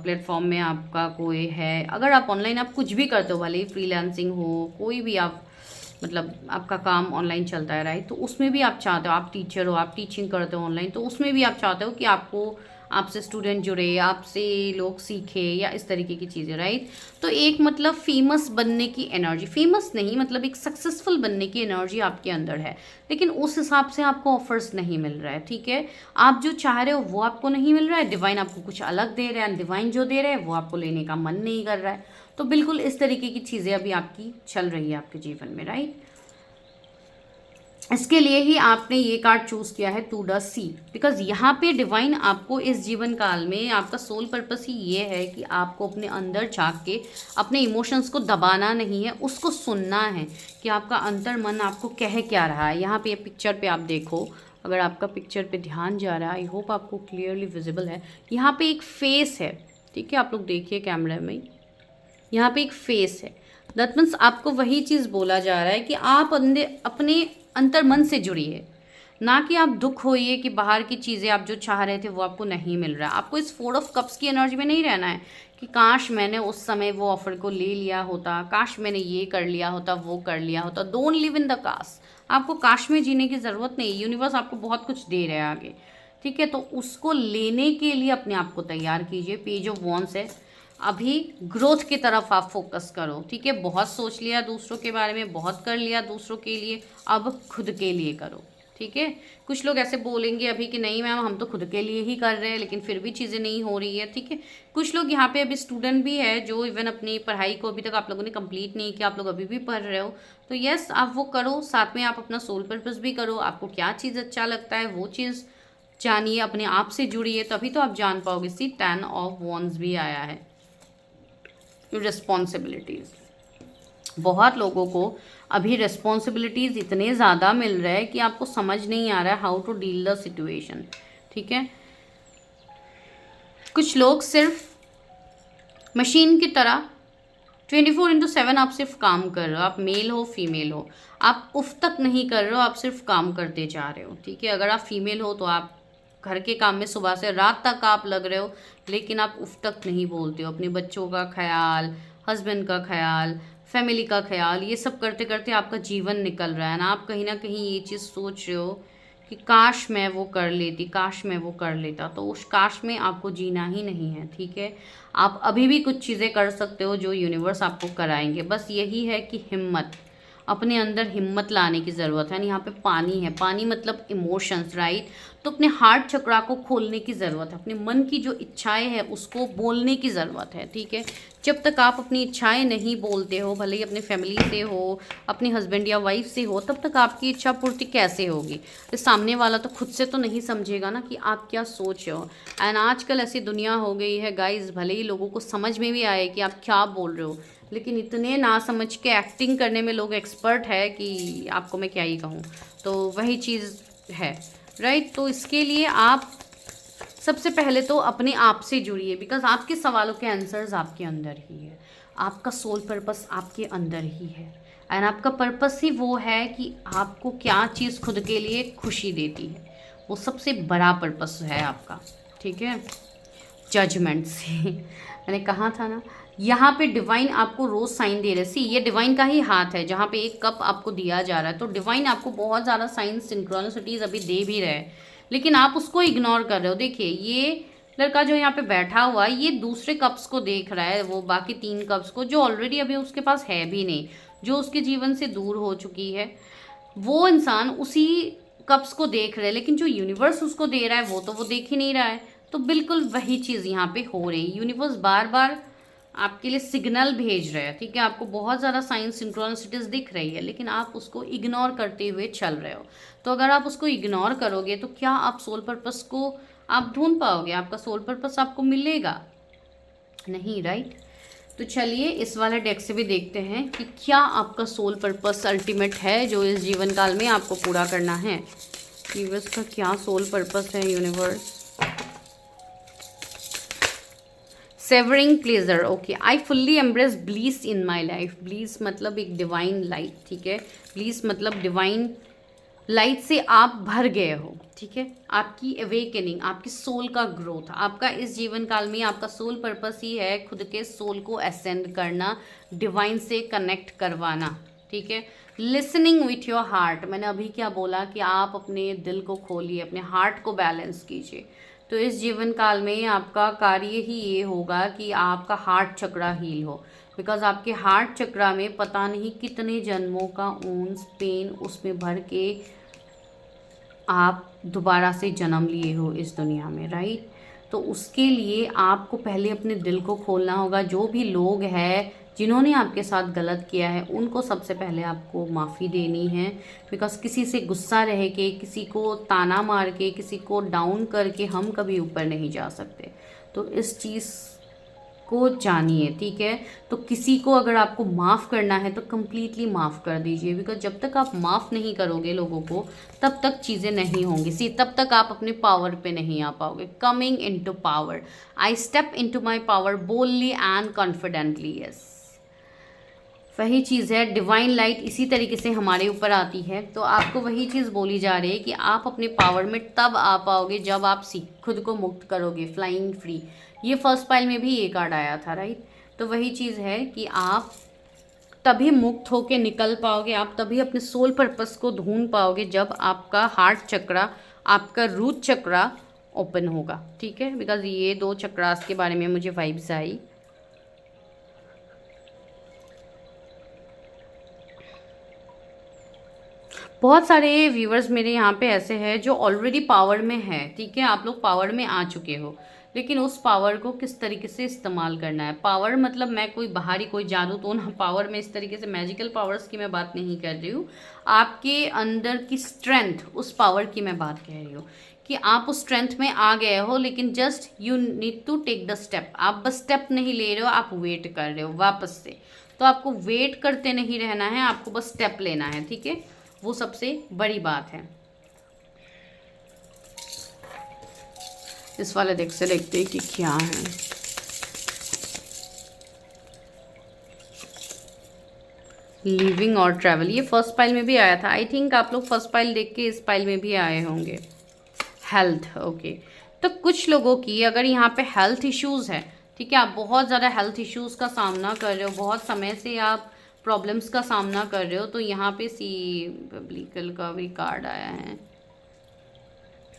Speaker 2: प्लेटफॉर्म में आपका कोई है, अगर आप ऑनलाइन आप कुछ भी करते हो, भले ही फ्रीलांसिंग हो, कोई भी आप मतलब आपका काम ऑनलाइन चलता है, राइट। तो उसमें भी आप चाहते हो, आप टीचर हो, आप टीचिंग करते हो ऑनलाइन, तो उसमें भी आप चाहते हो कि आपको आपसे स्टूडेंट जुड़े, आपसे लोग सीखे, या इस तरीके की चीज़ें, राइट। तो एक मतलब फेमस बनने की एनर्जी, फेमस नहीं मतलब एक सक्सेसफुल बनने की एनर्जी आपके अंदर है, लेकिन उस हिसाब से आपको ऑफर्स नहीं मिल रहा है, ठीक है। आप जो चाह रहे हो वो आपको नहीं मिल रहा है, डिवाइन आपको कुछ अलग दे रहा है, डिवाइन जो दे रहे हैं वो आपको लेने का मन नहीं कर रहा है। तो बिल्कुल इस तरीके की चीज़ें अभी आपकी चल रही है आपके जीवन में, राइट। इसके लिए ही आपने ये कार्ड चूज किया है, टू द सी, बिकॉज यहाँ पे डिवाइन आपको इस जीवन काल में, आपका सोल पर्पस ही ये है कि आपको अपने अंदर झांक के अपने इमोशंस को दबाना नहीं है, उसको सुनना है कि आपका अंतर मन आपको कह क्या रहा है। यहाँ पे पिक्चर पे आप देखो, अगर आपका पिक्चर पे ध्यान जा रहा है, आई होप आपको क्लियरली विजिबल है। यहाँ पे एक फेस है, ठीक है, आप लोग देखिए कैमरे में, यहाँ पे एक फेस है। दैट मीन्स आपको वही चीज़ बोला जा रहा है कि आप अपने अंतर मन से जुड़िए, ना कि आप दुख होइए कि बाहर की चीज़ें आप जो चाह रहे थे वो आपको नहीं मिल रहा। आपको इस 4 ऑफ कप्स की एनर्जी में नहीं रहना है कि काश मैंने उस समय वो ऑफर को ले लिया होता, काश मैंने ये कर लिया होता, वो कर लिया होता। डोंट लिव इन द काश। आपको काश में जीने की ज़रूरत नहीं। यूनिवर्स आपको बहुत कुछ दे रहा है आगे, ठीक है। तो उसको लेने के लिए अपने आप को तैयार कीजिए। पेज ऑफ वॉन्ड्स है, अभी ग्रोथ की तरफ आप फोकस करो, ठीक है। बहुत सोच लिया दूसरों के बारे में, बहुत कर लिया दूसरों के लिए, अब खुद के लिए करो, ठीक है। कुछ लोग ऐसे बोलेंगे अभी कि नहीं मैम हम तो खुद के लिए ही कर रहे हैं, लेकिन फिर भी चीज़ें नहीं हो रही है, ठीक है। कुछ लोग यहाँ पे अभी स्टूडेंट भी है जो इवन अपनी पढ़ाई को अभी तक आप लोगों ने कंप्लीट नहीं किया, आप लोग अभी भी पढ़ रहे हो, तो यस आप वो करो, साथ में आप अपना सोल पर्पस भी करो। आपको क्या चीज़ अच्छा लगता है वो चीज़ जानिए, अपने आप से जुड़िए, तभी तो आप जान पाओगे। सी 10 ऑफ वॉन्ड्स भी आया है, रिस्पॉन्सिबिलिटीज़। बहुत लोगों को अभी रिस्पॉन्सिबिलिटीज़ इतने ज़्यादा मिल रहे हैं कि आपको समझ नहीं आ रहा है how to deal the situation, ठीक है। कुछ लोग सिर्फ मशीन की तरह 24/7 आप सिर्फ काम कर रहे हो, आप मेल हो फीमेल हो, आप उफ तक नहीं कर रहे हो, आप सिर्फ काम करते जा रहे हो, ठीक है। अगर आप फीमेल हो तो आप घर के काम में सुबह से रात तक आप लग रहे हो, लेकिन आप उफ तक नहीं बोलते हो। अपने बच्चों का ख्याल, हस्बैंड का ख्याल, फैमिली का ख्याल, ये सब करते करते आपका जीवन निकल रहा है ना। आप कहीं ना कहीं ये चीज़ सोच रहे हो कि काश मैं वो कर लेती, काश मैं वो कर लेता। तो उस काश में आपको जीना ही नहीं है, ठीक है। आप अभी भी कुछ चीज़ें कर सकते हो जो यूनिवर्स आपको कराएंगे। बस यही है कि हिम्मत, अपने अंदर हिम्मत लाने की ज़रूरत है। यहाँ पे पानी है, पानी मतलब इमोशंस, राइट। तो अपने हार्ट चक्रा को खोलने की ज़रूरत है, अपने मन की जो इच्छाएं हैं उसको बोलने की ज़रूरत है, ठीक है। जब तक आप अपनी इच्छाएं नहीं बोलते हो, भले ही अपने फैमिली से हो, अपने हस्बैंड या वाइफ से हो, तब तक आपकी इच्छा पूर्ति कैसे होगी? तो सामने वाला तो खुद से तो नहीं समझेगा ना कि आप क्या सोच रहे हो। एंड आजकल ऐसी दुनिया हो गई है गाइज, भले ही लोगों को समझ में भी आए कि आप क्या बोल रहे हो, लेकिन इतने ना समझ के एक्टिंग करने में लोग एक्सपर्ट है कि आपको मैं क्या ही कहूँ। तो वही चीज़ है, राइट। तो इसके लिए आप सबसे पहले तो अपने आप से जुड़िए, बिकॉज आपके सवालों के आंसर्स आपके अंदर ही है। आपका सोल पर्पस आपके अंदर ही है, एंड आपका पर्पस ही वो है कि आपको क्या चीज़ खुद के लिए खुशी देती है, वो सबसे बड़ा पर्पस है आपका, ठीक है। जजमेंट से मैंने कहा था ना, यहाँ पे डिवाइन आपको रोज साइन दे रहे। सी ये डिवाइन का ही हाथ है जहाँ पे एक कप आपको दिया जा रहा है। तो डिवाइन आपको बहुत ज़्यादा साइन सिंक्रोनिसिटीज अभी दे भी रहे हैं, लेकिन आप उसको इग्नोर कर रहे हो। देखिए ये लड़का जो यहाँ पे बैठा हुआ है, ये दूसरे कप्स को देख रहा है, वो बाकी 3 कप्स को जो ऑलरेडी अभी उसके पास है भी नहीं, जो उसके जीवन से दूर हो चुकी है। वो इंसान उसी कप्स को देख रहे हैं, लेकिन जो यूनिवर्स उसको दे रहा है वो तो वो देख ही नहीं रहा है। तो बिल्कुल वही चीज़ यहाँ पे हो रही है। यूनिवर्स बार बार आपके लिए सिग्नल भेज रहे हैं, ठीक है। आपको बहुत ज़्यादा साइंस सिंक्रोनिसिटीज दिख रही है, लेकिन आप उसको इग्नोर करते हुए चल रहे हो। तो अगर आप उसको इग्नोर करोगे तो क्या आप सोल पर्पस को आप ढूंढ पाओगे? आपका सोल पर्पस आपको मिलेगा नहीं, राइट। तो चलिए इस वाले डेक से भी देखते हैं कि क्या आपका सोल पर्पस अल्टीमेट है जो इस जीवन काल में आपको पूरा करना है। यूनिवर्स का क्या सोल पर्पस है? Universe savouring pleasure, okay. I fully embrace bliss in my life. Bliss मतलब एक डिवाइन लाइट, ठीक है। ब्लीस मतलब डिवाइन लाइट से आप भर गए हो, ठीक है। आपकी अवेकनिंग, आपकी सोल का ग्रोथ, आपका इस जीवन काल में आपका सोल पर्पस ही है खुद के सोल को असेंड करना, डिवाइन से कनेक्ट करवाना, ठीक है। लिसनिंग विथ योर हार्ट, मैंने अभी क्या बोला कि आप अपने दिल को खोलिए, अपने हार्ट को बैलेंस कीजिए। तो इस जीवन काल में आपका कार्य ही ये होगा कि आपका हार्ट चक्रा हील हो, बिकॉज आपके हार्ट चक्रा में पता नहीं कितने जन्मों का ऊंस पेन उसमें भर के आप दोबारा से जन्म लिए हो इस दुनिया में, राइट। तो उसके लिए आपको पहले अपने दिल को खोलना होगा। जो भी लोग हैं जिन्होंने आपके साथ गलत किया है उनको सबसे पहले आपको माफ़ी देनी है, बिकॉज किसी से गुस्सा रह के, किसी को ताना मार के, किसी को डाउन करके हम कभी ऊपर नहीं जा सकते। तो इस चीज़ को जानिए, ठीक है। तो किसी को अगर आपको माफ़ करना है तो कम्प्लीटली माफ़ कर दीजिए, बिकॉज जब तक आप माफ़ नहीं करोगे लोगों को तब तक चीज़ें नहीं होंगी। सी तब तक आप अपने पावर पे नहीं आ पाओगे। Coming into power, I step into my power boldly and confidently, yes. वही चीज़ है, डिवाइन लाइट इसी तरीके से हमारे ऊपर आती है। तो आपको वही चीज़ बोली जा रही है कि आप अपने पावर में तब आ पाओगे जब आप खुद को मुक्त करोगे, फ्लाइंग फ्री। ये फर्स्ट पाइल में भी ये कार्ड आया था, राइट। तो वही चीज़ है कि आप तभी मुक्त होके निकल पाओगे, आप तभी अपने सोल पर्पस को ढूंढ पाओगे जब आपका हार्ट चक्रा, आपका रूट चक्रा ओपन होगा, ठीक है। बिकॉज ये 2 चक्रास के बारे में मुझे वाइब्स आई। बहुत सारे व्यूअर्स मेरे यहाँ पे ऐसे हैं जो ऑलरेडी पावर में है, ठीक है। आप लोग पावर में आ चुके हो, लेकिन उस पावर को किस तरीके से इस्तेमाल करना है। पावर मतलब मैं कोई बाहरी कोई जादू तो ना, पावर में इस तरीके से मैजिकल पावर्स की मैं बात नहीं कर रही हूँ। आपके अंदर की स्ट्रेंथ, उस पावर की मैं बात कह रही हूँ कि आप उस स्ट्रेंथ में आ गए हो, लेकिन just you need to take the step. आप बस स्टेप नहीं ले रहे हो, आप वेट कर रहे हो वापस से। तो आपको वेट करते नहीं रहना है, आपको बस स्टेप लेना है, ठीक है। वो सबसे बड़ी बात है। इस वाले देख से देखते हैं कि क्या है। लिविंग और ट्रैवल, ये फर्स्ट पाइल में भी आया था। आई थिंक आप लोग फर्स्ट पाइल देख के इस पाइल में भी आए होंगे। Health, okay. तो कुछ लोगों की अगर यहाँ पे हेल्थ इश्यूज है, ठीक है, आप बहुत ज़्यादा हेल्थ इश्यूज का सामना कर रहे हो, बहुत समय से आप प्रॉब्लम्स का सामना कर रहे हो, तो यहाँ पे सी पब्लिकल का भी कार्ड आया है,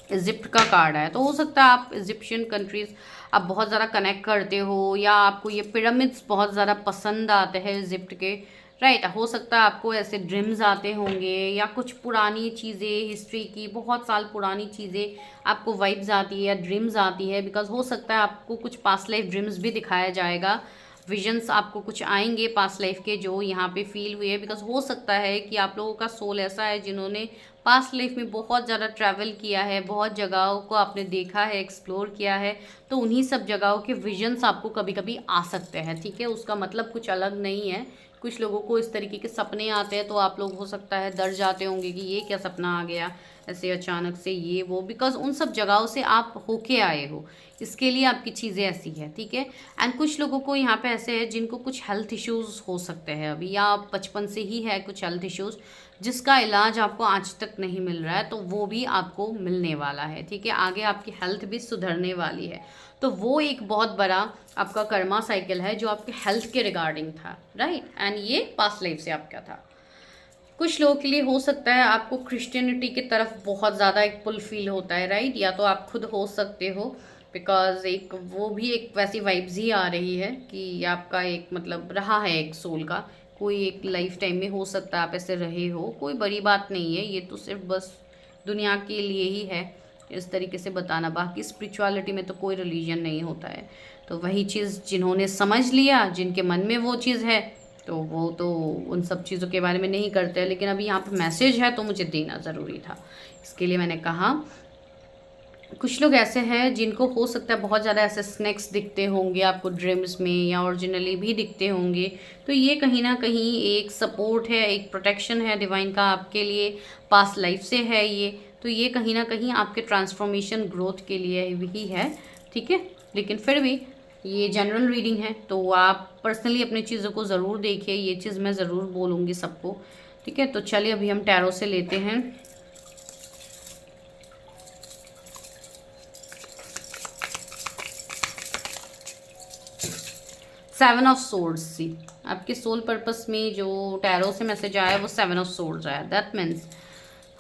Speaker 2: इजिप्ट का कार्ड आया। तो हो सकता है आप इजिप्शियन कंट्रीज आप बहुत ज़्यादा कनेक्ट करते हो, या आपको ये पिरामिड्स बहुत ज़्यादा पसंद आते हैं इजिप्ट के, राइट। हो सकता है आपको ऐसे ड्रीम्स आते होंगे, या कुछ पुरानी चीज़ें, हिस्ट्री की बहुत साल पुरानी चीज़ें आपको वाइब्स आती है या ड्रीम्स आती है। बिकॉज हो सकता है आपको कुछ पास्ट लाइफ ड्रीम्स भी दिखाया जाएगा, विजन्स आपको कुछ आएंगे पास्ट लाइफ के जो यहाँ पे फील हुए हैं। बिकॉज हो सकता है कि आप लोगों का सोल ऐसा है जिन्होंने पास्ट लाइफ में बहुत ज़्यादा ट्रैवल किया है, बहुत जगहों को आपने देखा है, एक्सप्लोर किया है, तो उन्हीं सब जगहों के विजन्स आपको कभी कभी आ सकते हैं, ठीक है। उसका मतलब कुछ अलग नहीं है। कुछ लोगों को इस तरीके के सपने आते हैं, तो आप लोग हो सकता है डर जाते होंगे कि ये क्या सपना आ गया ऐसे अचानक से, ये वो, बिकॉज उन सब जगहों से आप होके आए हो, इसके लिए आपकी चीज़ें ऐसी है, ठीक है। एंड कुछ लोगों को यहाँ पे ऐसे है जिनको कुछ हेल्थ इश्यूज़ हो सकते हैं अभी, या बचपन से ही है कुछ हेल्थ इश्यूज़ जिसका इलाज आपको आज तक नहीं मिल रहा है, तो वो भी आपको मिलने वाला है, ठीक है। आगे आपकी हेल्थ भी सुधरने वाली है। तो वो एक बहुत बड़ा आपका कर्मा साइकिल है जो आपके हेल्थ के रिगार्डिंग था, राइट। एंड ये पास्ट लाइफ से आपका था। कुछ लोगों के लिए हो सकता है आपको क्रिश्चियनिटी की तरफ बहुत ज़्यादा एक पुल फील होता है, राइट। या तो आप खुद हो सकते हो, बिकॉज एक वो भी एक वैसी वाइब्स ही आ रही है कि आपका एक मतलब रहा है एक सोल का कोई एक लाइफ टाइम में, हो सकता है आप ऐसे रहे हो, कोई बड़ी बात नहीं है, ये तो सिर्फ बस दुनिया के लिए ही है। इस तरीके से बताना। बाकी स्पिरिचुअलिटी में तो कोई रिलीजन नहीं होता है, तो वही चीज़ जिन्होंने समझ लिया, जिनके मन में वो चीज़ है, तो वो तो उन सब चीज़ों के बारे में नहीं करते हैं। लेकिन अभी यहाँ पे मैसेज है तो मुझे देना ज़रूरी था, इसके लिए मैंने कहा। कुछ लोग ऐसे हैं जिनको हो सकता है बहुत ज़्यादा ऐसे स्नैक्स दिखते होंगे आपको ड्रीम्स में, या ओरिजिनली भी दिखते होंगे, तो ये कहीं ना कहीं एक सपोर्ट है, एक प्रोटेक्शन है डिवाइन का आपके लिए, पास्ट लाइफ से है ये। तो ये कहीं ना कहीं आपके ट्रांसफॉर्मेशन ग्रोथ के लिए भी है, ठीक है। लेकिन फिर भी ये जनरल रीडिंग है, तो आप पर्सनली अपनी चीज़ों को ज़रूर देखिए, ये चीज़ मैं ज़रूर बोलूँगी सबको, ठीक है। तो चलिए अभी हम टैरो से लेते हैं। सेवन ऑफ सोर्ड्स, सी आपके सोल पर्पस में जो टैरो से मैसेज आया वो सेवन ऑफ सोर्ड्स आया। दैट मीन्स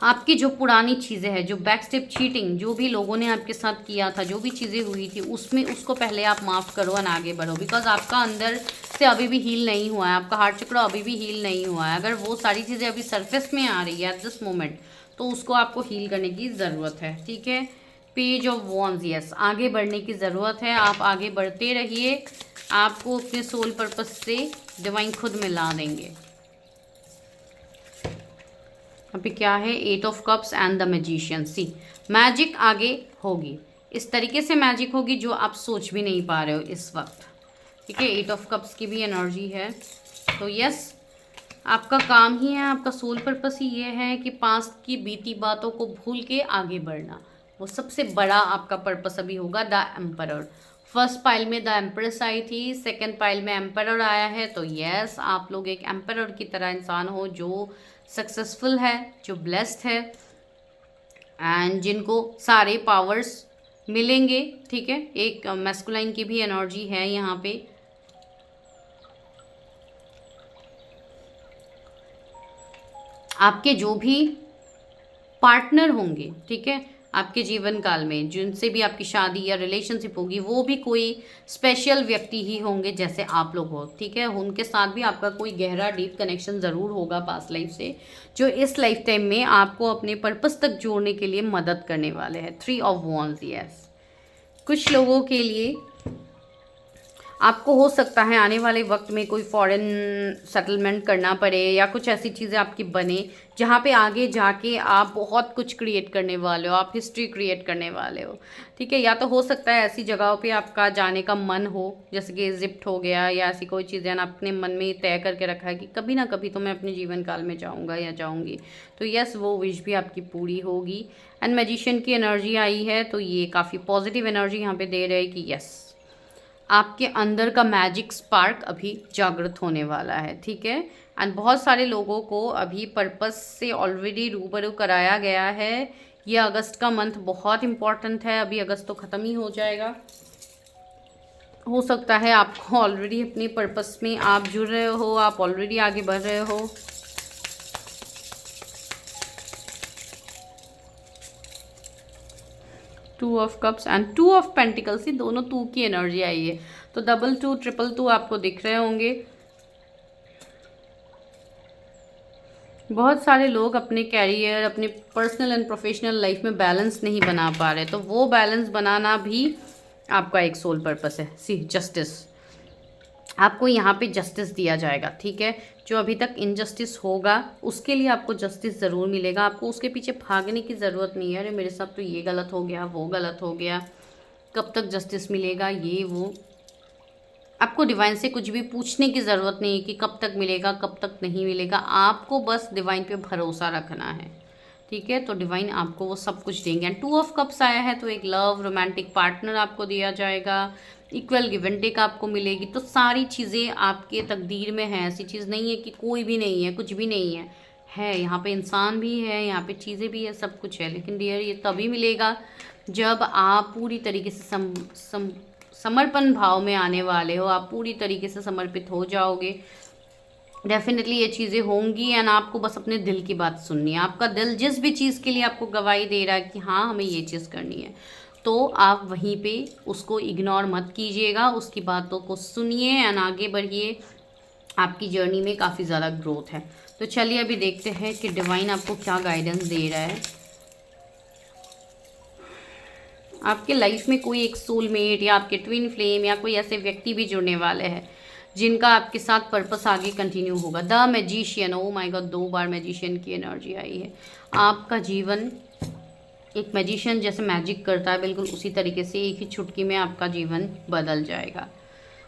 Speaker 2: आपकी जो पुरानी चीज़ें हैं, जो बैक स्टेप चीटिंग जो भी लोगों ने आपके साथ किया था, जो भी चीज़ें हुई थी उसमें उसको पहले आप माफ़ करो और आगे बढ़ो। बिकॉज आपका अंदर से अभी भी हील नहीं हुआ है, आपका हार्ट चक्र अभी भी हील नहीं हुआ है। अगर वो सारी चीज़ें अभी सरफेस में आ रही है एट दिस मोमेंट, तो उसको आपको हील करने की ज़रूरत है, ठीक है। पेज ऑफ वॉन्स, यस, आगे बढ़ने की ज़रूरत है, आप आगे बढ़ते रहिए, आपको अपने सोल पर्पस से डिवाइन खुद मिला देंगे। अभी क्या है, eight of cups and the magician. See magic आगे होगी, इस तरीके से मैजिक होगी जो आप सोच भी नहीं पा रहे हो इस वक्त, ठीक है। एट ऑफ कप्स की भी एनर्जी है, तो यस आपका काम ही है, आपका सोल पर्पस ही ये है कि पास्ट की बीती बातों को भूल के आगे बढ़ना, वो सबसे बड़ा आपका पर्पस अभी होगा। द एम्परर, फर्स्ट पाइल में द एम्प्रेस आई थी, सेकंड पाइल में एम्परर आया है, तो यस आप लोग एक एम्परर की तरह इंसान हो जो सक्सेसफुल है, जो ब्लेस्ड है, एंड जिनको सारे पावर्स मिलेंगे, ठीक है। एक मैस्कुलाइन की भी एनर्जी है यहाँ पे। आपके जो भी पार्टनर होंगे, ठीक है, आपके जीवन काल में जिनसे भी आपकी शादी या रिलेशनशिप होगी, वो भी कोई स्पेशल व्यक्ति ही होंगे जैसे आप लोग हो, ठीक है। उनके साथ भी आपका कोई गहरा डीप कनेक्शन ज़रूर होगा पास्ट लाइफ से, जो इस लाइफ टाइम में आपको अपने पर्पस तक जोड़ने के लिए मदद करने वाले हैं। थ्री ऑफ वॉन्ड्स, यस, कुछ लोगों के लिए आपको हो सकता है आने वाले वक्त में कोई फॉरेन सेटलमेंट करना पड़े, या कुछ ऐसी चीज़ें आपकी बने जहाँ पे आगे जाके आप बहुत कुछ क्रिएट करने वाले हो, आप हिस्ट्री क्रिएट करने वाले हो, ठीक है। या तो हो सकता है ऐसी जगहों पे आपका जाने का मन हो, जैसे कि इजिप्ट हो गया, या ऐसी कोई चीज़ें आपने मन में तय करके रखा है कि कभी ना कभी तो मैं अपने जीवन काल में जाऊँगा या जाऊँगी, तो यस वो विश भी आपकी पूरी होगी। एंड मैजिशियन की एनर्जी आई है, तो ये काफ़ी पॉजिटिव एनर्जी यहाँ पे दे रहे हैं कि यस आपके अंदर का मैजिक स्पार्क अभी जागृत होने वाला है, ठीक है। एंड बहुत सारे लोगों को अभी पर्पस से ऑलरेडी रूबरू कराया गया है। ये अगस्त का मंथ बहुत इम्पॉर्टेंट है, अभी अगस्त तो ख़त्म ही हो जाएगा। हो सकता है आपको ऑलरेडी अपने पर्पस में आप जुड़ रहे हो, आप ऑलरेडी आगे बढ़ रहे हो। Two of cups and two of pentacles, ही दोनों टू की एनर्जी आई है, तो डबल टू ट्रिपल टू आपको दिख रहे होंगे। बहुत सारे लोग अपने कैरियर, अपने पर्सनल एंड प्रोफेशनल लाइफ में बैलेंस नहीं बना पा रहे, तो वो बैलेंस बनाना भी आपका एक सोल पर्पस है। सी जस्टिस, आपको यहाँ पे जस्टिस दिया जाएगा, ठीक है। जो अभी तक इनजस्टिस होगा उसके लिए आपको जस्टिस ज़रूर मिलेगा, आपको उसके पीछे भागने की ज़रूरत नहीं है, अरे मेरे साथ तो ये गलत हो गया, वो गलत हो गया, कब तक जस्टिस मिलेगा, ये वो। आपको डिवाइन से कुछ भी पूछने की ज़रूरत नहीं है कि कब तक मिलेगा, कब तक नहीं मिलेगा, आपको बस डिवाइन पे भरोसा रखना है, ठीक है। तो डिवाइन आपको वो सब कुछ देंगे। एंड टू ऑफ कप्स आया है, तो एक लव रोमांटिक पार्टनर आपको दिया जाएगा, इक्वल गिव एंड टेक आपको मिलेगी, तो सारी चीज़ें आपके तकदीर में है। ऐसी चीज़ नहीं है कि कोई भी नहीं है, कुछ भी नहीं है यहाँ पे इंसान भी है, यहाँ पे चीज़ें भी है, सब कुछ है। लेकिन डियर ये तभी मिलेगा जब आप पूरी तरीके से समर्पण भाव में आने वाले हो, आप पूरी तरीके से समर्पित हो जाओगे। डेफिनेटली ये चीज़ें होंगी, एंड आपको बस अपने दिल की बात सुननी है। आपका दिल जिस भी चीज़ के लिए आपको गवाही दे रहा है कि हाँ हमें ये चीज़ करनी है, तो आप वहीं पे उसको इग्नोर मत कीजिएगा, उसकी बातों को सुनिए एंड आगे बढ़िए। आपकी जर्नी में काफ़ी ज़्यादा ग्रोथ है। तो चलिए अभी देखते हैं कि डिवाइन आपको क्या गाइडेंस दे रहा है। आपके लाइफ में कोई एक सोलमेट या आपके ट्विन फ्लेम या कोई ऐसे व्यक्ति भी जुड़ने वाले हैं जिनका आपके साथ पर्पस आगे कंटिन्यू होगा। The magician, oh my God, 2 bar magician की एनर्जी आई है। आपका जीवन एक मैजिशियन जैसे मैजिक करता है, बिल्कुल उसी तरीके से एक ही चुटकी में आपका जीवन बदल जाएगा।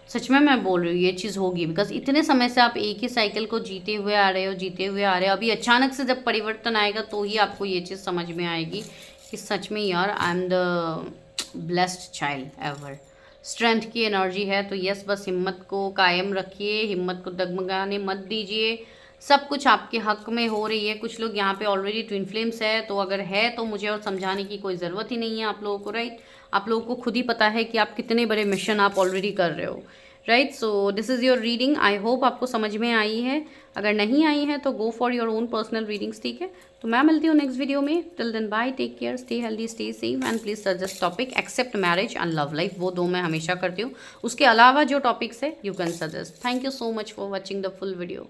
Speaker 2: सच में मैं बोल रही हूँ ये चीज़ होगी, बिकॉज इतने समय से आप एक ही साइकिल को जीते हुए आ रहे हो। अभी अचानक से जब परिवर्तन आएगा तो ही आपको ये चीज़ समझ में आएगी कि सच में यार I am the blessed child ever. Strength की एनर्जी है तो यस, बस हिम्मत को कायम रखिए, हिम्मत को डगमगाने मत दीजिए। सब कुछ आपके हक में हो रही है। कुछ लोग यहाँ पे ऑलरेडी ट्विन फ्लेम्स है, तो अगर है तो मुझे और समझाने की कोई ज़रूरत ही नहीं है आप लोगों को, राइट। आप लोगों को खुद ही पता है कि आप कितने बड़े मिशन आप ऑलरेडी कर रहे हो, right. So this is your reading. I hope आपको समझ में आई है। अगर नहीं आई है तो go for your own personal readings, ठीक है। तो मैं मिलती हूँ नेक्स्ट वीडियो में। Till then bye, take care, stay healthy, stay safe and please suggest topic except marriage and love life. वो 2 मैं हमेशा करती हूँ। उसके अलावा जो टॉपिक्स है you can suggest. Thank you so much for watching the full video.